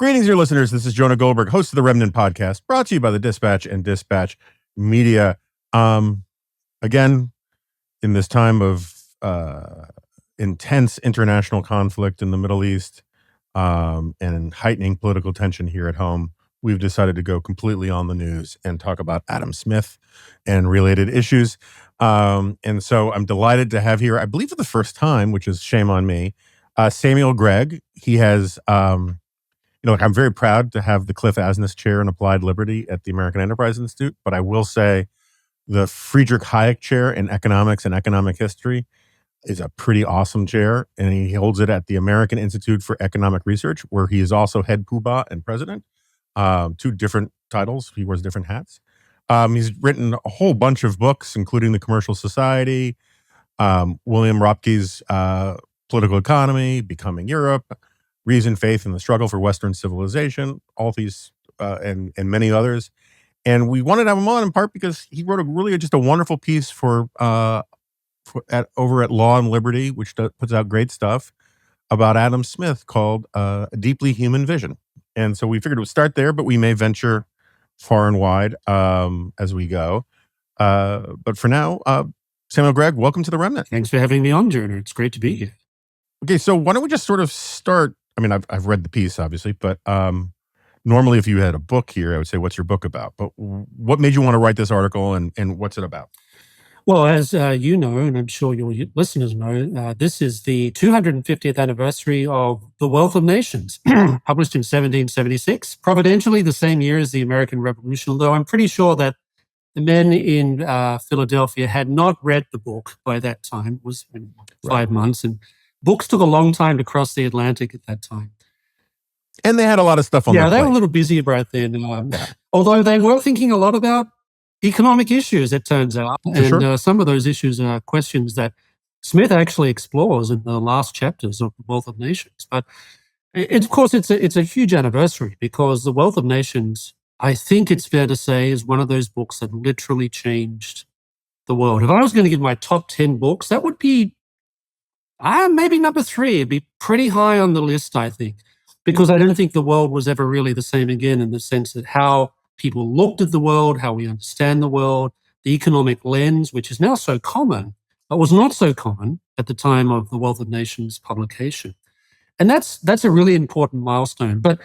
Greetings, dear listeners. This is Jonah Goldberg, host of the Remnant podcast, brought to you by the Dispatch and Dispatch Media. Again, in this time of intense international conflict in the Middle East and heightening political tension here at home, we've decided to go completely on the news and talk about Adam Smith and related issues. And so I'm delighted to have here, I believe for the first time, which is shame on me, Samuel Gregg. He has... I'm very proud to have the Cliff Asness Chair in Applied Liberty at the American Enterprise Institute, but I will say the Friedrich Hayek Chair in Economics and Economic History is a pretty awesome chair, and he holds it at the American Institute for Economic Research, where he is also head poobah and president. Two different titles. He wears different hats. He's written a whole bunch of books, including The Commercial Society, William Ropke's Political Economy, Becoming Europe, Reason, Faith, and the Struggle for Western Civilization, all these and many others. And we wanted to have him on in part because he wrote just a wonderful piece over at Law and Liberty, which puts out great stuff about Adam Smith called A Deeply Human Vision. And so we figured we'd start there, but we may venture far and wide as we go. But for now, Samuel Gregg, welcome to the Remnant. Thanks for having me on, Jonah. It's great to be here. Okay, so why don't we just sort of start? I mean, I've read the piece, obviously, but normally if you had a book here, I would say, what's your book about? But what made you want to write this article, and what's it about? Well, as you know, and I'm sure your listeners know, this is the 250th anniversary of The Wealth of Nations, published in 1776, providentially the same year as the American Revolution, although I'm pretty sure that the men in Philadelphia had not read the book by that time. It was 5 months, and books took a long time to cross the Atlantic at that time. And they had a lot of stuff on their plate. Yeah, they were a little busier right then. Although they were thinking a lot about economic issues, it turns out. And some of those issues are questions that Smith actually explores in the last chapters of The Wealth of Nations. But of course, it's a huge anniversary because The Wealth of Nations, I think it's fair to say, is one of those books that literally changed the world. If I was going to give my top 10 books, that would be maybe number 3. It'd be pretty high on the list, I think, because I don't think the world was ever really the same again in the sense that how people looked at the world, how we understand the world, the economic lens, which is now so common, but was not so common at the time of The Wealth of Nations publication. And that's a really important milestone. But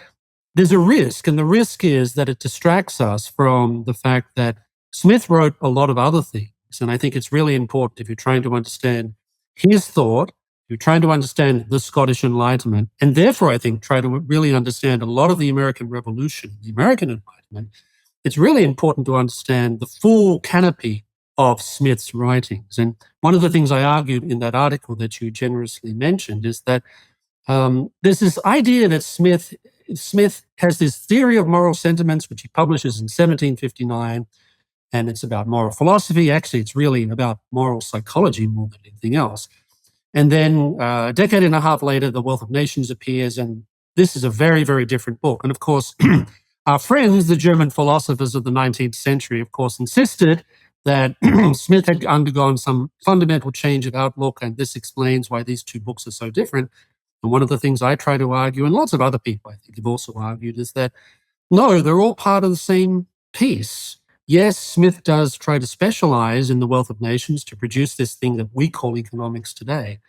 there's a risk, and the risk is that it distracts us from the fact that Smith wrote a lot of other things. And I think it's really important if you're trying to understand his thought, you're trying to understand the Scottish Enlightenment, and therefore, I think, try to really understand a lot of the American Revolution, the American Enlightenment. It's really important to understand the full canopy of Smith's writings. And one of the things I argued in that article that you generously mentioned is that there's this idea that Smith has this theory of moral sentiments, which he publishes in 1759, and it's about moral philosophy. Actually, it's really about moral psychology more than anything else. And then a decade and a half later, The Wealth of Nations appears, and this is a very, very different book. And of course, our friends, the German philosophers of the 19th century, of course, insisted that Smith had undergone some fundamental change of outlook, and this explains why these two books are so different. And one of the things I try to argue, and lots of other people I think have also argued, is that, no, they're all part of the same piece. Yes, Smith does try to specialize in The Wealth of Nations to produce this thing that we call economics today.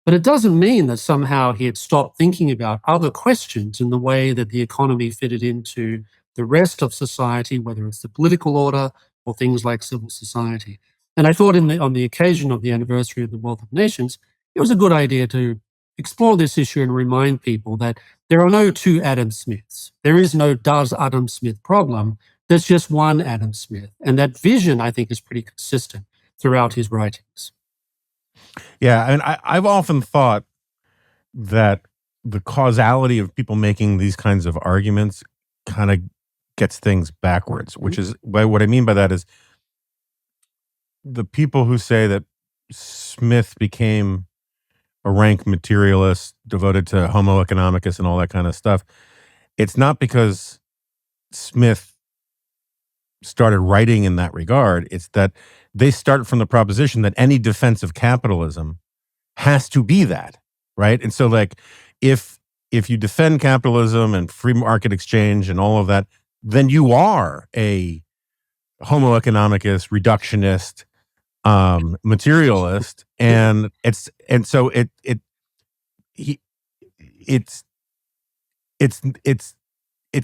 But it doesn't mean that somehow he had stopped thinking about other questions in the way that the economy fitted into the rest of society, whether it's the political order or things like civil society. And I thought on the occasion of the anniversary of The Wealth of Nations, it was a good idea to explore this issue and remind people that there are no two Adam Smiths. There is no does Adam Smith problem. There's just one Adam Smith. And that vision, I think, is pretty consistent throughout his writings. Yeah, I mean, I've often thought that the causality of people making these kinds of arguments kind of gets things backwards, which is what I mean by that is the people who say that Smith became a rank materialist devoted to Homo economicus and all that kind of stuff. It's not because Smith started writing in that regard. It's that they start from the proposition that any defense of capitalism has to be that, right? And so, like, if if you defend capitalism and free market exchange and all of that, then you are a homo economicus, reductionist, materialist, and it's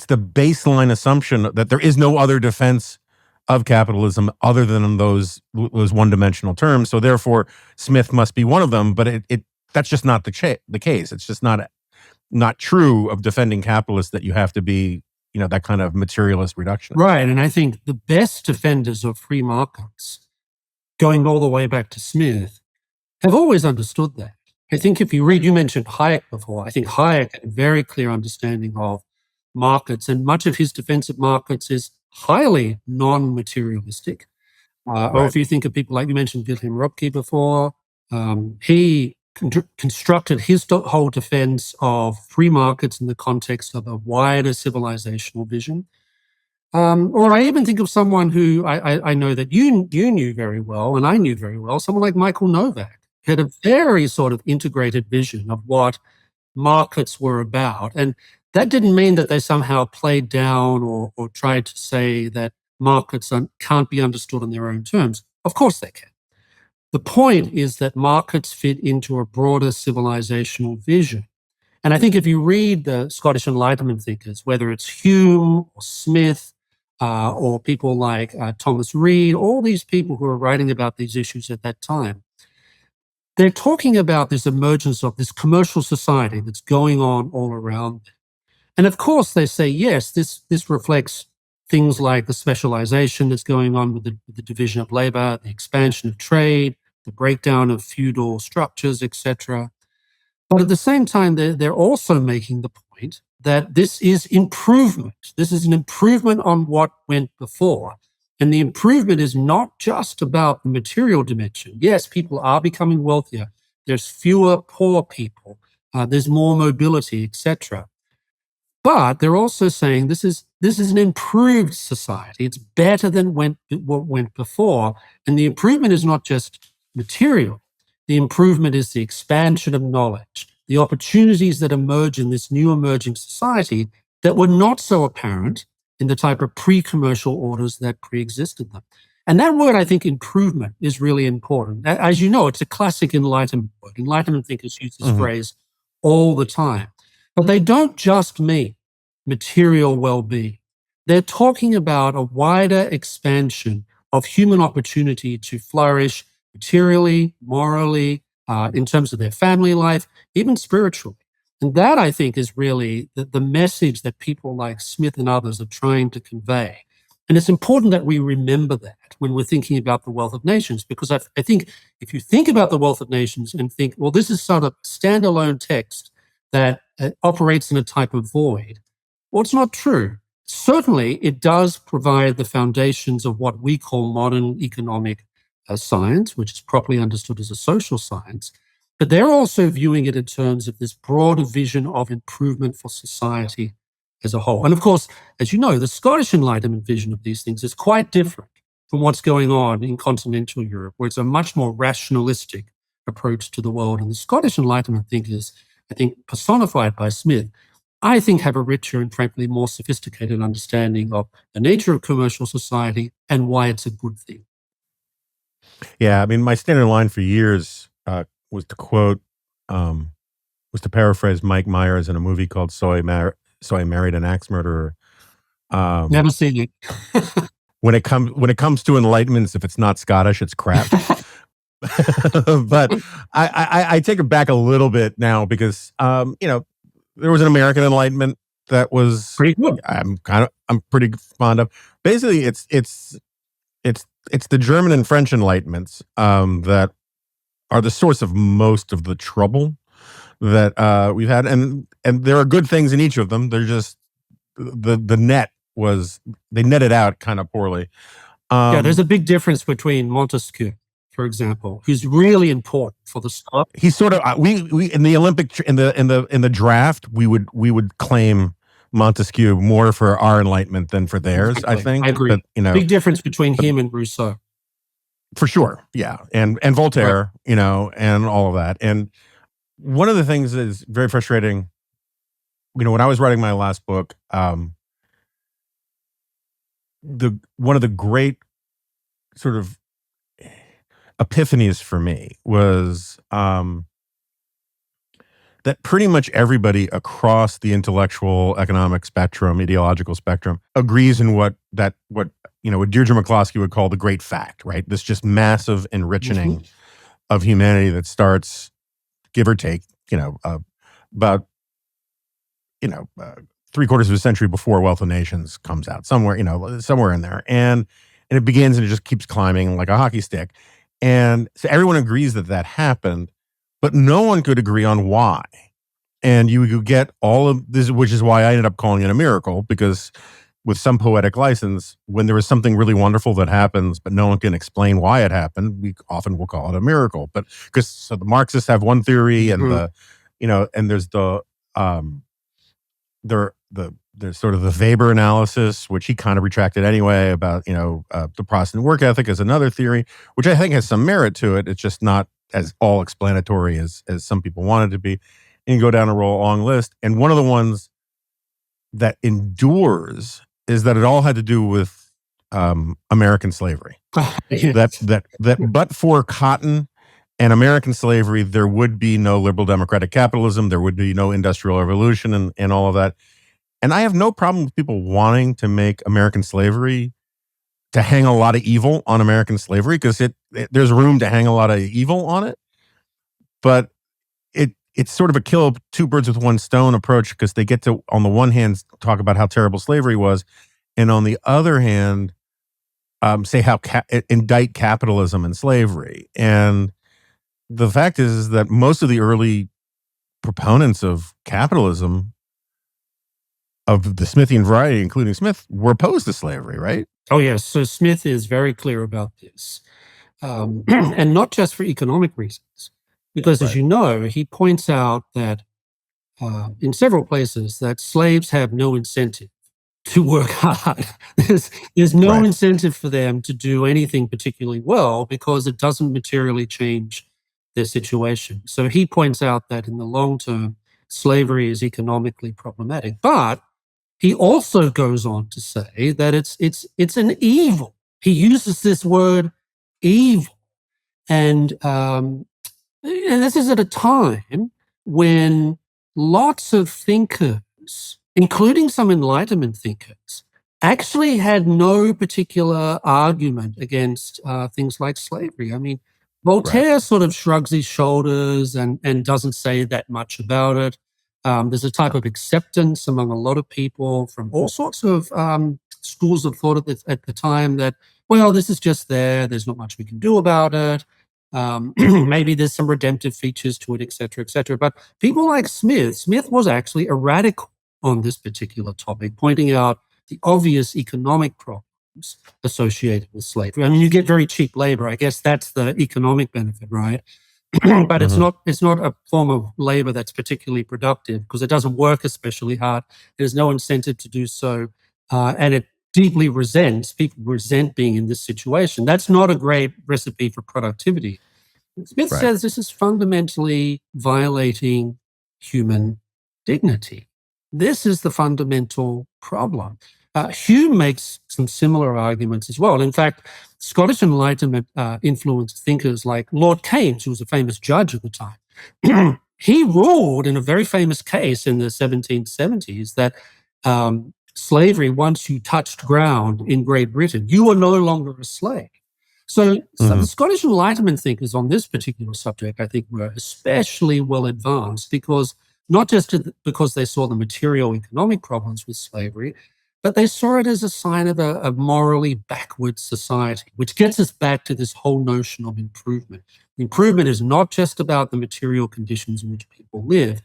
the baseline assumption that there is no other defense of capitalism other than those one-dimensional terms. So therefore, Smith must be one of them. But that's just not the case. It's just not true of defending capitalists that you have to be, that kind of materialist reductionist. Right. And I think the best defenders of free markets, going all the way back to Smith, have always understood that. I think if you read, you mentioned Hayek before, I think Hayek had a very clear understanding of markets, and much of his defense of markets is highly non-materialistic. Or if you think of people like you mentioned Wilhelm Röpke before, he constructed his whole defense of free markets in the context of a wider civilizational vision. Or I even think of someone who I know that you knew very well, and I knew very well, someone like Michael Novak, who had a very sort of integrated vision of what markets were about. And that didn't mean that they somehow played down or tried to say that markets can't be understood on their own terms. Of course they can. The point is that markets fit into a broader civilizational vision. And I think if you read the Scottish Enlightenment thinkers, whether it's Hume or Smith or people like Thomas Reid, all these people who are writing about these issues at that time, they're talking about this emergence of this commercial society that's going on all around them. And of course, they say, yes, this reflects things like the specialization that's going on with the division of labor, the expansion of trade, the breakdown of feudal structures, etc. But at the same time, they're also making the point that this is improvement. This is an improvement on what went before. And the improvement is not just about the material dimension. Yes, people are becoming wealthier. There's fewer poor people. There's more mobility, etc. But they're also saying this is an improved society. It's better than what went before. And the improvement is not just material. The improvement is the expansion of knowledge, the opportunities that emerge in this new emerging society that were not so apparent in the type of pre-commercial orders that pre-existed them. And that word, I think, improvement, is really important. As you know, it's a classic Enlightenment word. Enlightenment thinkers use this phrase all the time. But they don't just mean material well-being. They're talking about a wider expansion of human opportunity to flourish materially, morally, in terms of their family life, even spiritually. And that, I think, is really the message that people like Smith and others are trying to convey. And it's important that we remember that when we're thinking about the wealth of nations, because I think if you think about the wealth of nations and think, well, this is sort of a standalone text that operates in a type of void, well, it's not true. Certainly, it does provide the foundations of what we call modern economic science, which is properly understood as a social science. But they're also viewing it in terms of this broader vision of improvement for society as a whole. And of course, as you know, the Scottish Enlightenment vision of these things is quite different from what's going on in continental Europe, where it's a much more rationalistic approach to the world. And the Scottish Enlightenment thinkers, I think, personified by Smith, I think have a richer and frankly more sophisticated understanding of the nature of commercial society and why it's a good thing. Yeah, I mean, my standard line for years was to quote, was to paraphrase Mike Myers in a movie called So I Married an Axe Murderer. Never seen it. When it comes to enlightenments, if it's not Scottish, it's crap. But I take it back a little bit now because there was an American Enlightenment that was pretty good. I'm pretty fond of. Basically, it's the German and French Enlightenments that are the source of most of the trouble that we've had, and there are good things in each of them. They're just they netted out kind of poorly. There's a big difference between Montesquieu, for example, who's really important for the stuff. He's sort of we in the Olympic in the draft we would claim Montesquieu more for our Enlightenment than for theirs. Exactly. I think I agree. But, big difference between him and Rousseau. For sure, yeah, and Voltaire, right. And all of that. And one of the things that is very frustrating when I was writing my last book, one of the great sort of epiphanies for me was that pretty much everybody across the intellectual, economic spectrum, ideological spectrum agrees in what Deirdre McCloskey would call the great fact, right? This just massive enriching of humanity that starts, give or take, about 3/4 of a century before Wealth of Nations comes out, somewhere in there, and it begins and it just keeps climbing like a hockey stick, and so everyone agrees that happened, but no one could agree on why. And you get all of this, which is why I ended up calling it a miracle, because with some poetic license, when there is something really wonderful that happens, but no one can explain why it happened, we often will call it a miracle. But so the Marxists have one theory, and and there's there's sort of the Weber analysis, which he kind of retracted anyway, about the Protestant work ethic is another theory, which I think has some merit to it. It's just not as all explanatory as some people want it to be. And you go down a long list, and one of the ones that endures is that it all had to do with American slavery. Yes. That but for cotton and American slavery, there would be no liberal democratic capitalism, there would be no industrial revolution, and all of that. And I have no problem with people wanting to make American slavery, to hang a lot of evil on American slavery, because there's room to hang a lot of evil on it. But it's sort of a kill two birds with one stone approach, because they get to, on the one hand, talk about how terrible slavery was, and on the other hand, say how indict capitalism and slavery. And the fact is that most of the early proponents of capitalism of the Smithian variety, including Smith, were opposed to slavery, right? Oh, yes. So Smith is very clear about this. And not just for economic reasons, because as you know, he points out that in several places that slaves have no incentive to work hard. There's no incentive for them to do anything particularly well, because it doesn't materially change their situation. So he points out that in the long term, slavery is economically problematic. But he also goes on to say that it's an evil. He uses this word evil. And this is at a time when lots of thinkers, including some Enlightenment thinkers, actually had no particular argument against things like slavery. I mean, Voltaire sort of shrugs his shoulders and doesn't say that much about it. There's a type of acceptance among a lot of people from all sorts of schools of thought at the time that, well, this is just there. There's not much we can do about it. Maybe there's some redemptive features to it, et cetera, et cetera. But people like Smith was actually a radical on this particular topic, pointing out the obvious economic problems associated with slavery. I mean, you get very cheap labor. I guess that's the economic benefit, right? But it's not a form of labor that's particularly productive, because it doesn't work especially hard. There's no incentive to do so. And it deeply people resent being in this situation. That's not a great recipe for productivity. Smith says this is fundamentally violating human dignity. This is the fundamental problem. Hume makes some similar arguments as well. In fact, Scottish Enlightenment influenced thinkers like Lord Keynes, who was a famous judge at the time. He ruled in a very famous case in the 1770s that slavery, once you touched ground in Great Britain, you were no longer a slave. So the Scottish Enlightenment thinkers on this particular subject, I think, were especially well advanced, because not just because they saw the material economic problems with slavery, but they saw it as a sign of a morally backward society, which gets us back to this whole notion of improvement. Improvement is not just about the material conditions in which people live.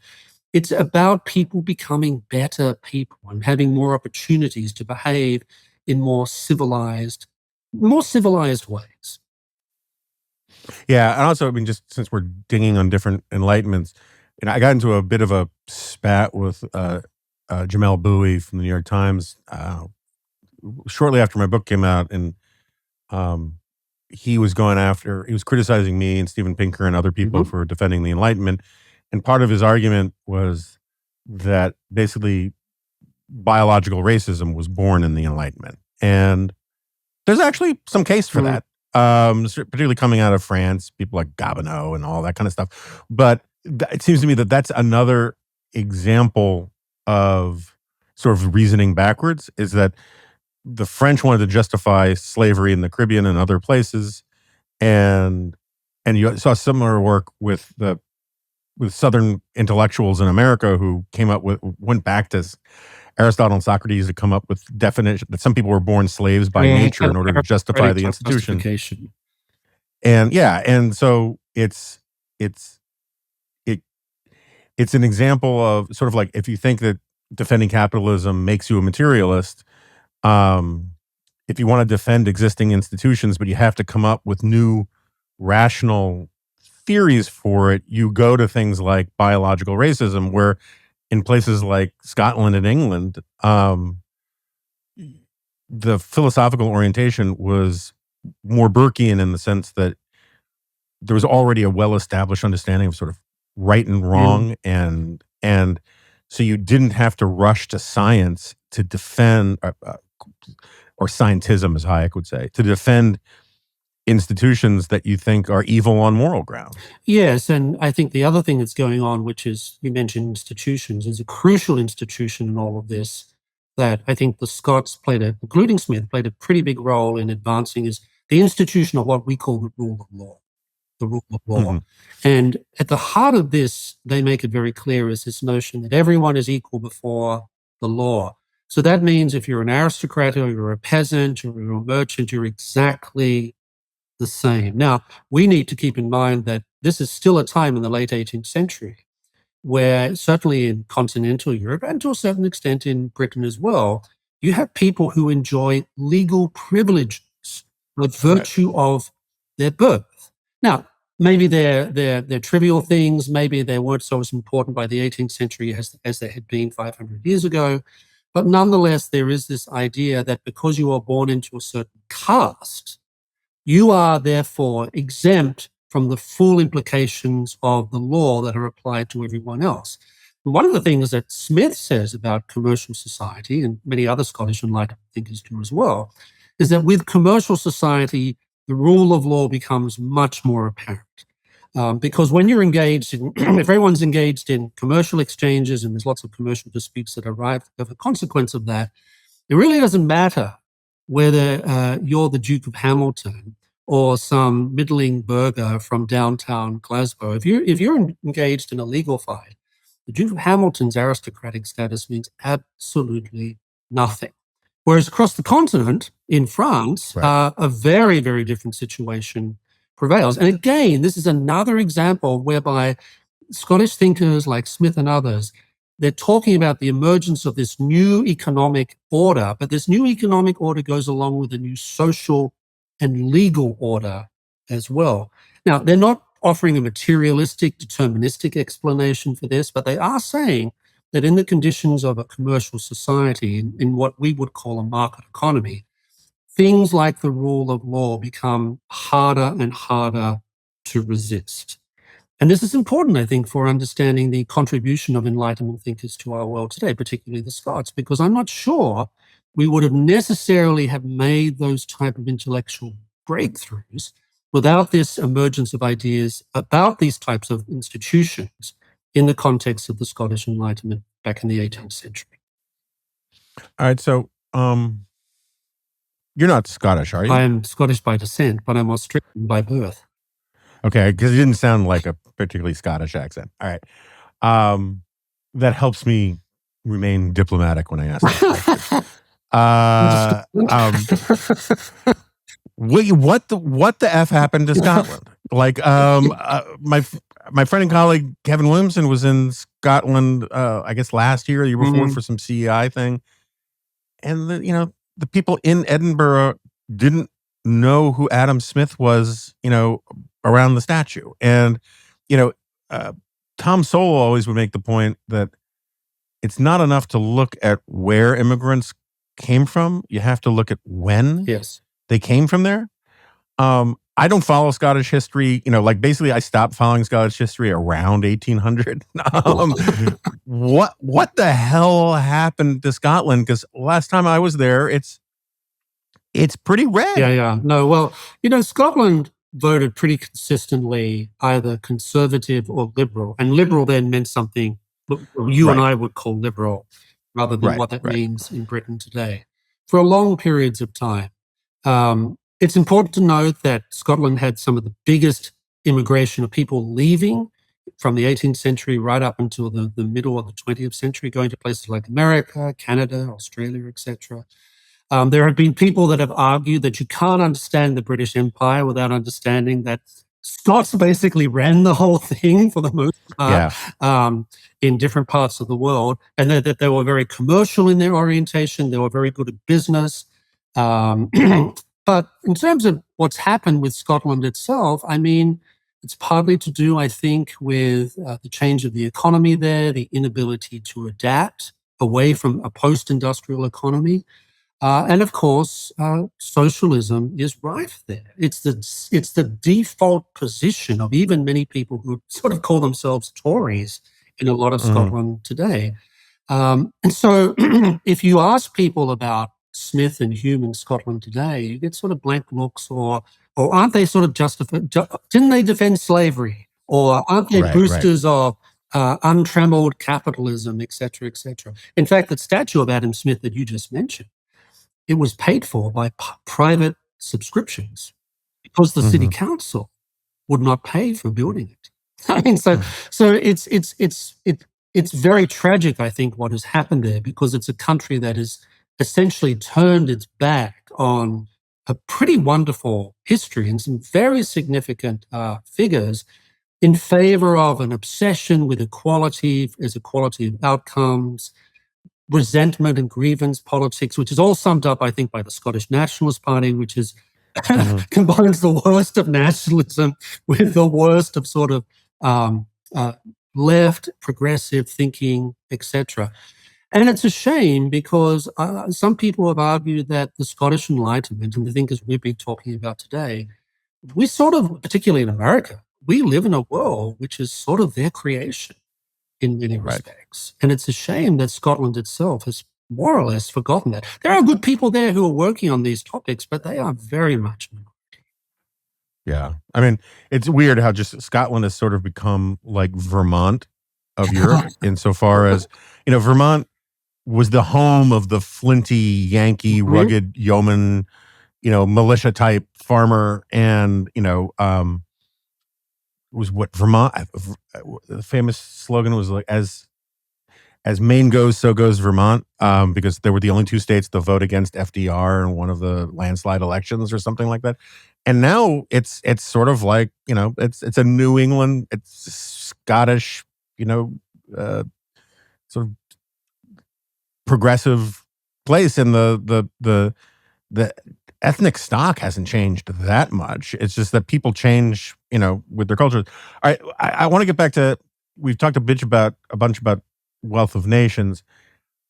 It's about people becoming better people and having more opportunities to behave in more civilized ways. Yeah, and also, I mean, just since we're dinging on different enlightenments, I got into a bit of a spat with Jamel Bowie from the New York Times shortly after my book came out, and he was criticizing me and Steven Pinker and other people for defending the Enlightenment, and part of his argument was that basically biological racism was born in the Enlightenment. And there's actually some case for that, particularly coming out of France, people like Gobineau and all that kind of stuff. But it seems to me that that's another example of sort of reasoning backwards, is that the French wanted to justify slavery in the Caribbean and other places, and you saw similar work with Southern intellectuals in America who went back to Aristotle and Socrates to come up with definition that some people were born slaves by nature in order to justify the institution. And so it's an example of sort of like, if you think that defending capitalism makes you a materialist, if you want to defend existing institutions, but you have to come up with new rational theories for it, you go to things like biological racism, where in places like Scotland and England, the philosophical orientation was more Burkean in the sense that there was already a well-established understanding of sort of right and wrong, and so you didn't have to rush to science to defend, or scientism, as Hayek would say, to defend institutions that you think are evil on moral grounds. Yes, and I think the other thing that's going on, which is, you mentioned institutions, is a crucial institution in all of this that I think the Scots including Smith, played a pretty big role in advancing, is the institution of what we call the rule of law. The rule of law. Mm-hmm. And at the heart of this, they make it very clear, is this notion that everyone is equal before the law. So that means if you're an aristocrat or you're a peasant or you're a merchant, you're exactly the same. Now, we need to keep in mind that this is still a time in the late 18th century where, certainly in continental Europe and to a certain extent in Britain as well, you have people who enjoy legal privileges by virtue of their birth. Now, maybe they're trivial things, maybe they weren't so as important by the 18th century as they had been 500 years ago, but nonetheless, there is this idea that because you are born into a certain caste, you are therefore exempt from the full implications of the law that are applied to everyone else. And one of the things that Smith says about commercial society, and many other Scottish Enlightenment thinkers do as well, is that with commercial society, the rule of law becomes much more apparent. Because when you're engaged in, if everyone's engaged in commercial exchanges and there's lots of commercial disputes that arise as a consequence of that, it really doesn't matter whether you're the Duke of Hamilton or some middling burgher from downtown Glasgow. If you're engaged in a legal fight, the Duke of Hamilton's aristocratic status means absolutely nothing. Whereas across the continent, in France, a very, very different situation prevails. And again, this is another example whereby Scottish thinkers like Smith and others, they're talking about the emergence of this new economic order, but this new economic order goes along with a new social and legal order as well. Now, they're not offering a materialistic, deterministic explanation for this, but they are saying that in the conditions of a commercial society, in what we would call a market economy, things like the rule of law become harder and harder to resist. And this is important, I think, for understanding the contribution of Enlightenment thinkers to our world today, particularly the Scots, because I'm not sure we would have necessarily have made those type of intellectual breakthroughs without this emergence of ideas about these types of institutions in the context of the Scottish Enlightenment back in the 18th century. All right, so you're not Scottish, are you? I'm Scottish by descent, but I'm Australian by birth. Okay, because it didn't sound like a particularly Scottish accent. All right. That helps me remain diplomatic when I ask that question. Wait, what the F happened to Scotland? Like, my friend and colleague Kevin Williamson was in Scotland, I guess last year or the year before, for some CEI thing. And the people in Edinburgh didn't know who Adam Smith was, around the statue. And, Tom Sowell always would make the point that it's not enough to look at where immigrants came from. You have to look at when they came from there. I don't follow Scottish history. Like basically I stopped following Scottish history around 1800. What the hell happened to Scotland? Because last time I was there, it's pretty red. Yeah. No, well, Scotland voted pretty consistently either conservative or liberal. And liberal then meant something you and I would call liberal rather than what that means in Britain today for long periods of time. It's important to note that Scotland had some of the biggest immigration of people leaving from the 18th century right up until the middle of the 20th century, going to places like America, Canada, Australia, etc. There have been people that have argued that you can't understand the British Empire without understanding that Scots basically ran the whole thing for the most part in different parts of the world, and that they were very commercial in their orientation. They were very good at business. But in terms of what's happened with Scotland itself, I mean, it's partly to do, I think, with the change of the economy there, the inability to adapt away from a post-industrial economy. And of course, socialism is rife there. It's the default position of even many people who sort of call themselves Tories in a lot of Scotland today. And so if you ask people about Smith and Hume in Scotland today, you get sort of blank looks or aren't they sort of justified? Didn't they defend slavery? Or aren't they boosters of untrammeled capitalism, et cetera, et cetera? In fact, that statue of Adam Smith that you just mentioned, it was paid for by private subscriptions because the city council would not pay for building it. I mean, so it's very tragic, I think, what has happened there, because it's a country that has essentially turned its back on a pretty wonderful history and some very significant figures in favor of an obsession with equality as equality of outcomes, resentment and grievance politics, which is all summed up, I think, by the Scottish Nationalist Party, which is combines the worst of nationalism with the worst of sort of left, progressive thinking, etc. And it's a shame because some people have argued that the Scottish Enlightenment, and the thinkers we've been talking about today, we sort of, particularly in America, we live in a world which is sort of their creation in many respects. And it's a shame that Scotland itself has more or less forgotten that. There are good people there who are working on these topics, but they are very much minority. Yeah. I mean, it's weird how just Scotland has sort of become like Vermont of Europe insofar as, Vermont was the home of the flinty, Yankee, rugged yeoman, militia type farmer. And, was what Vermont, the famous slogan was like, as Maine goes, so goes Vermont, because there were the only two states to vote against FDR in one of the landslide elections or something like that. And now it's sort of like, it's a New England, it's Scottish, sort of progressive place, and the ethnic stock hasn't changed that much. It's just that people change, with their culture. All right, I want to get back to, we've talked a bunch about Wealth of Nations.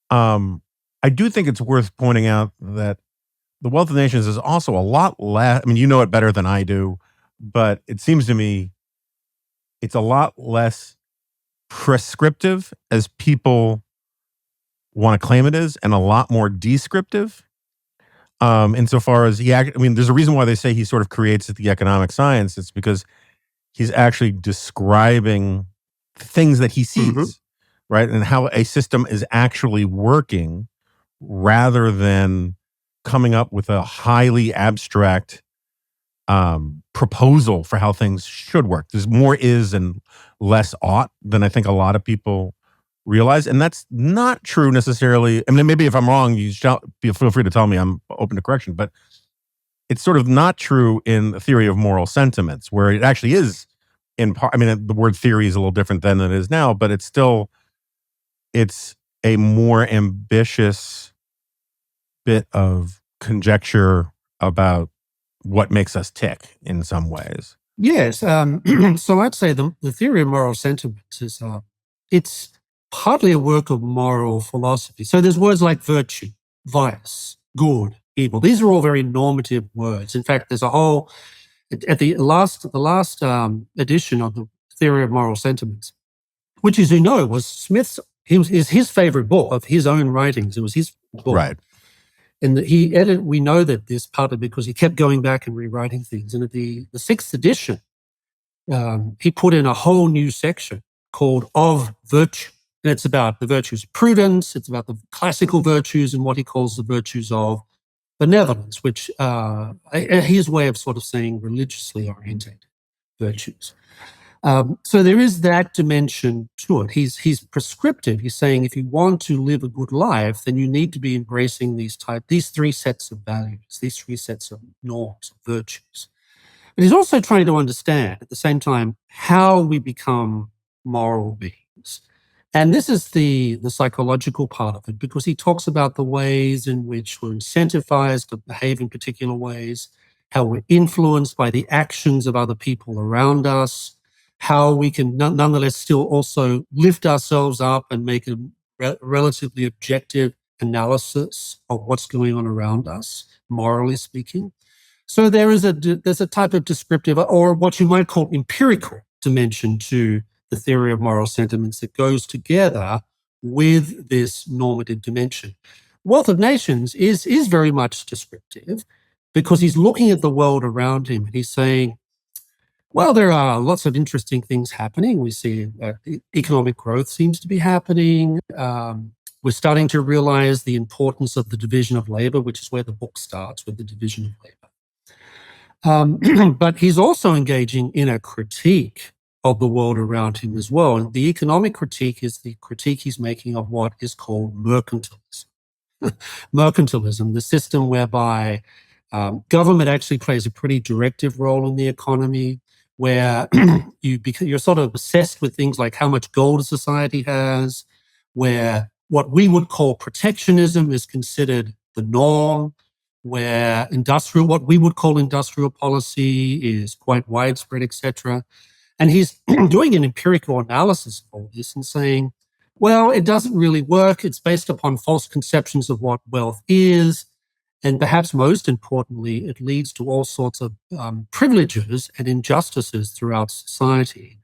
I do think it's worth pointing out that the Wealth of Nations is also a lot less, I mean, you know it better than I do, but it seems to me it's a lot less prescriptive as people want to claim it is, and a lot more descriptive. Insofar as there's a reason why they say he sort of creates the economic science. It's because he's actually describing things that he sees, right? And how a system is actually working, rather than coming up with a highly abstract proposal for how things should work. There's more is and less ought than I think a lot of people realize. And that's not true necessarily. I mean, maybe if I'm wrong, feel free to tell me. I'm open to correction. But it's sort of not true in the theory of moral sentiments, where it actually is in part. I mean, the word theory is a little different than it is now, but it's a more ambitious bit of conjecture about what makes us tick in some ways. Yes. So I'd say the theory of moral sentiments is it's partly a work of moral philosophy. So there's words like virtue, vice, good, evil. These are all very normative words. In fact, there's a whole at the last edition of the Theory of Moral Sentiments, which, as you know, was Smith's. Is his favorite book of his own writings. It was his book, right? And he edited. We know that this partly because he kept going back and rewriting things. And at the sixth edition, he put in a whole new section called "Of Virtue," and it's about the virtues of prudence. It's about the classical virtues and what he calls the virtues of benevolence, which his way of sort of saying religiously oriented virtues. So there is that dimension to it. He's prescriptive. He's saying if you want to live a good life, then you need to be embracing these three sets of values, these three sets of norms, virtues. But he's also trying to understand at the same time how we become moral beings. And this is the psychological part of it, because he talks about the ways in which we're incentivized to behave in particular ways, how we're influenced by the actions of other people around us, how we can nonetheless still also lift ourselves up and make a relatively objective analysis of what's going on around us, morally speaking. So there's a type of descriptive, or what you might call empirical dimension to the theory of moral sentiments that goes together with this normative dimension. Wealth of Nations is very much descriptive, because he's looking at the world around him and he's saying, well, there are lots of interesting things happening. We see economic growth seems to be happening. We're starting to realize the importance of the division of labor, which is where the book starts, with the division of labor. But he's also engaging in a critique of the world around him as well. And the economic critique is the critique he's making of what is called mercantilism. Mercantilism, the system whereby government actually plays a pretty directive role in the economy, where you're sort of obsessed with things like how much gold a society has, where what we would call protectionism is considered the norm, where what we would call industrial policy is quite widespread, etc. And he's doing an empirical analysis of all this and saying, well, it doesn't really work. It's based upon false conceptions of what wealth is. And perhaps most importantly, it leads to all sorts of privileges and injustices throughout society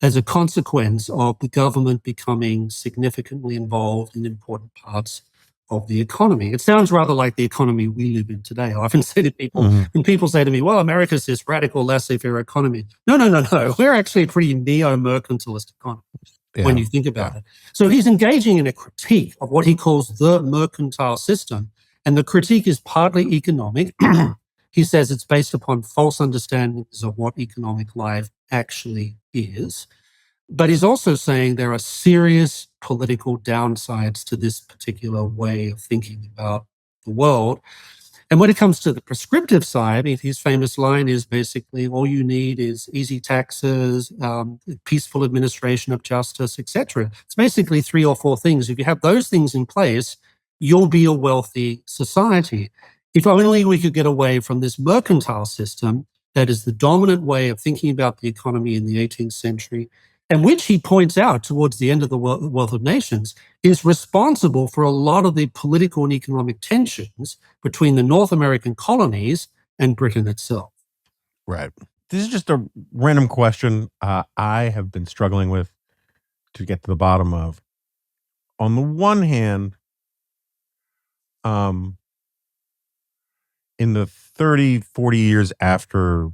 as a consequence of the government becoming significantly involved in important parts of the economy. It sounds rather like the economy we live in today. I often say to people, when people say to me, well, America's this radical laissez-faire economy. No. We're actually a pretty neo-mercantilist economy when you think about it. So he's engaging in a critique of what he calls the mercantile system. And the critique is partly economic. He says it's based upon false understandings of what economic life actually is. But he's also saying there are serious political downsides to this particular way of thinking about the world. And when it comes to the prescriptive side, his famous line is basically all you need is easy taxes, peaceful administration of justice, etc. It's basically 3 or 4 things. If you have those things in place, you'll be a wealthy society. If only we could get away from this mercantile system that is the dominant way of thinking about the economy in the 18th century, and which he points out towards the end of the Wealth of Nations is responsible for a lot of the political and economic tensions between the North American colonies and Britain itself. Right. This is just a random question I have been struggling with to get to the bottom of. On the one hand, in the 30, 40 years after,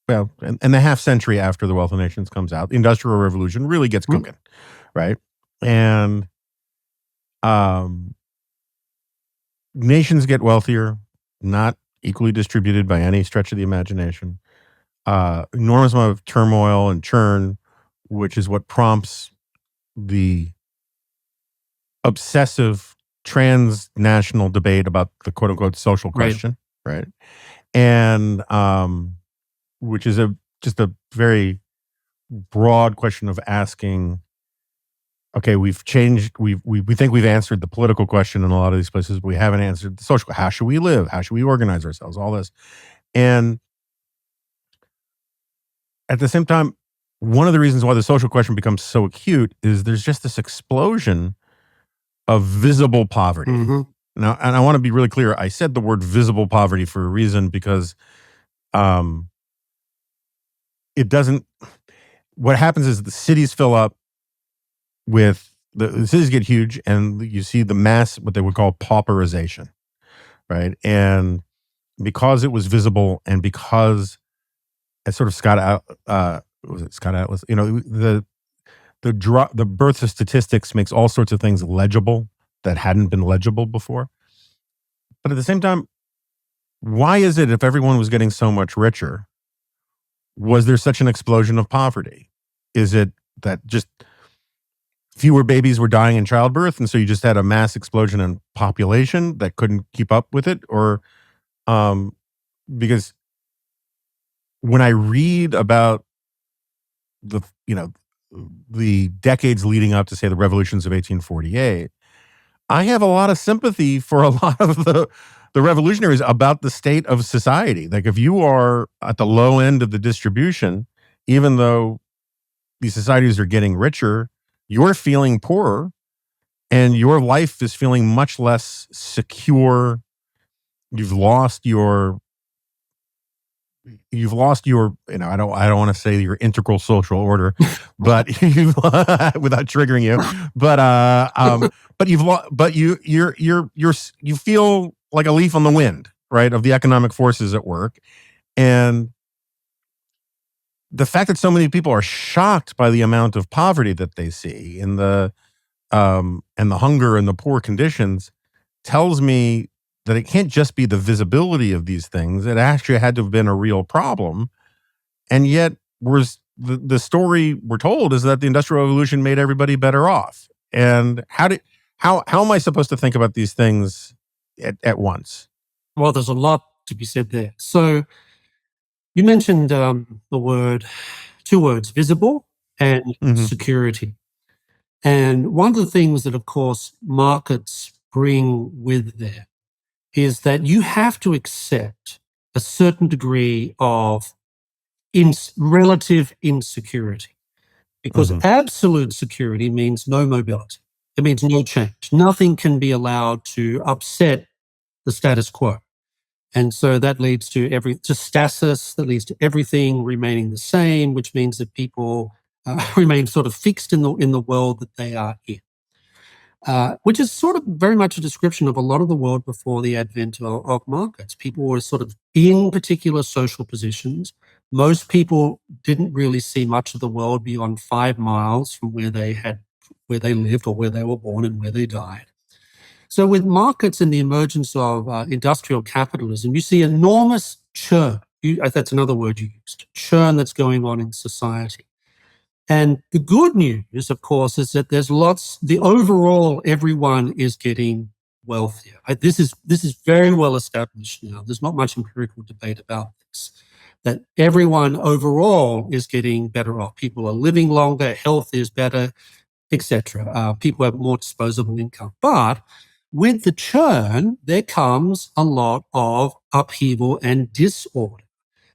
well, and the half century after The Wealth of Nations comes out, the Industrial Revolution really gets cooking, right? And nations get wealthier, not equally distributed by any stretch of the imagination. Enormous amount of turmoil and churn, which is what prompts the obsessive transnational debate about the quote-unquote social question, right? And which is just a very broad question of asking, okay, we've changed, we think we've answered the political question in a lot of these places, but we haven't answered the social. How should we live? How should we organize ourselves? All this. And at the same time, one of the reasons why the social question becomes so acute is there's just this explosion of visible poverty. Now, and I want to be really clear, I said the word visible poverty for a reason, because it doesn't. What happens is the cities fill up with the cities get huge, and you see the mass, what they would call pauperization, right? And because it was visible, and because as sort of was it Scott Atlas? The birth of statistics makes all sorts of things legible that hadn't been legible before. But at the same time, why is it if everyone was getting so much richer, was there such an explosion of poverty? Is it that just fewer babies were dying in childbirth, and so you just had a mass explosion in population that couldn't keep up with it? Or because when I read about the decades leading up to, say, the revolutions of 1848, I have a lot of sympathy for a lot of the revolutionaries about the state of society. Like, if you are at the low end of the distribution, even though these societies are getting richer, you're feeling poorer, and your life is feeling much less secure. You've lost your I don't want to say your integral social order, but without triggering you, you feel like a leaf on the wind, right, of the economic forces at work. And the fact that so many people are shocked by the amount of poverty that they see and the hunger and the poor conditions tells me that it can't just be the visibility of these things. It actually had to have been a real problem. And yet the story we're told is that the Industrial Revolution made everybody better off. And how am I supposed to think about these things at once? Well, there's a lot to be said there. So you mentioned two words, visible and security. And one of the things that, of course, markets bring with them is that you have to accept a certain degree of relative insecurity, because absolute security means no mobility. It means no change. Nothing can be allowed to upset the status quo. And so that leads to stasis, that leads to everything remaining the same, which means that people remain sort of fixed in the world that they are in. Which is sort of very much a description of a lot of the world before the advent of markets. People were sort of in particular social positions. Most people didn't really see much of the world beyond 5 miles from where they lived or where they were born and where they died. So with markets and the emergence of industrial capitalism, you see enormous churn. That's another word you used, churn that's going on in society. And the good news, of course, is that overall, everyone is getting wealthier. This is very well established now. There's not much empirical debate about this, that everyone overall is getting better off. People are living longer, health is better, etc. People have more disposable income. But with the churn, there comes a lot of upheaval and disorder.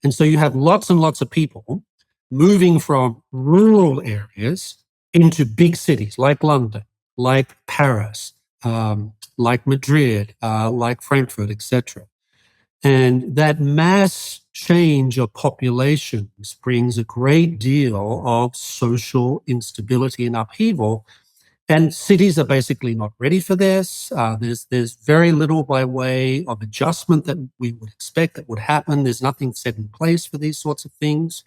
And so you have lots and lots of people moving from rural areas into big cities like London, like Paris, like Madrid, like Frankfurt, etc. And that mass change of populations brings a great deal of social instability and upheaval. And cities are basically not ready for this. There's very little by way of adjustment that we would expect that would happen. There's nothing set in place for these sorts of things.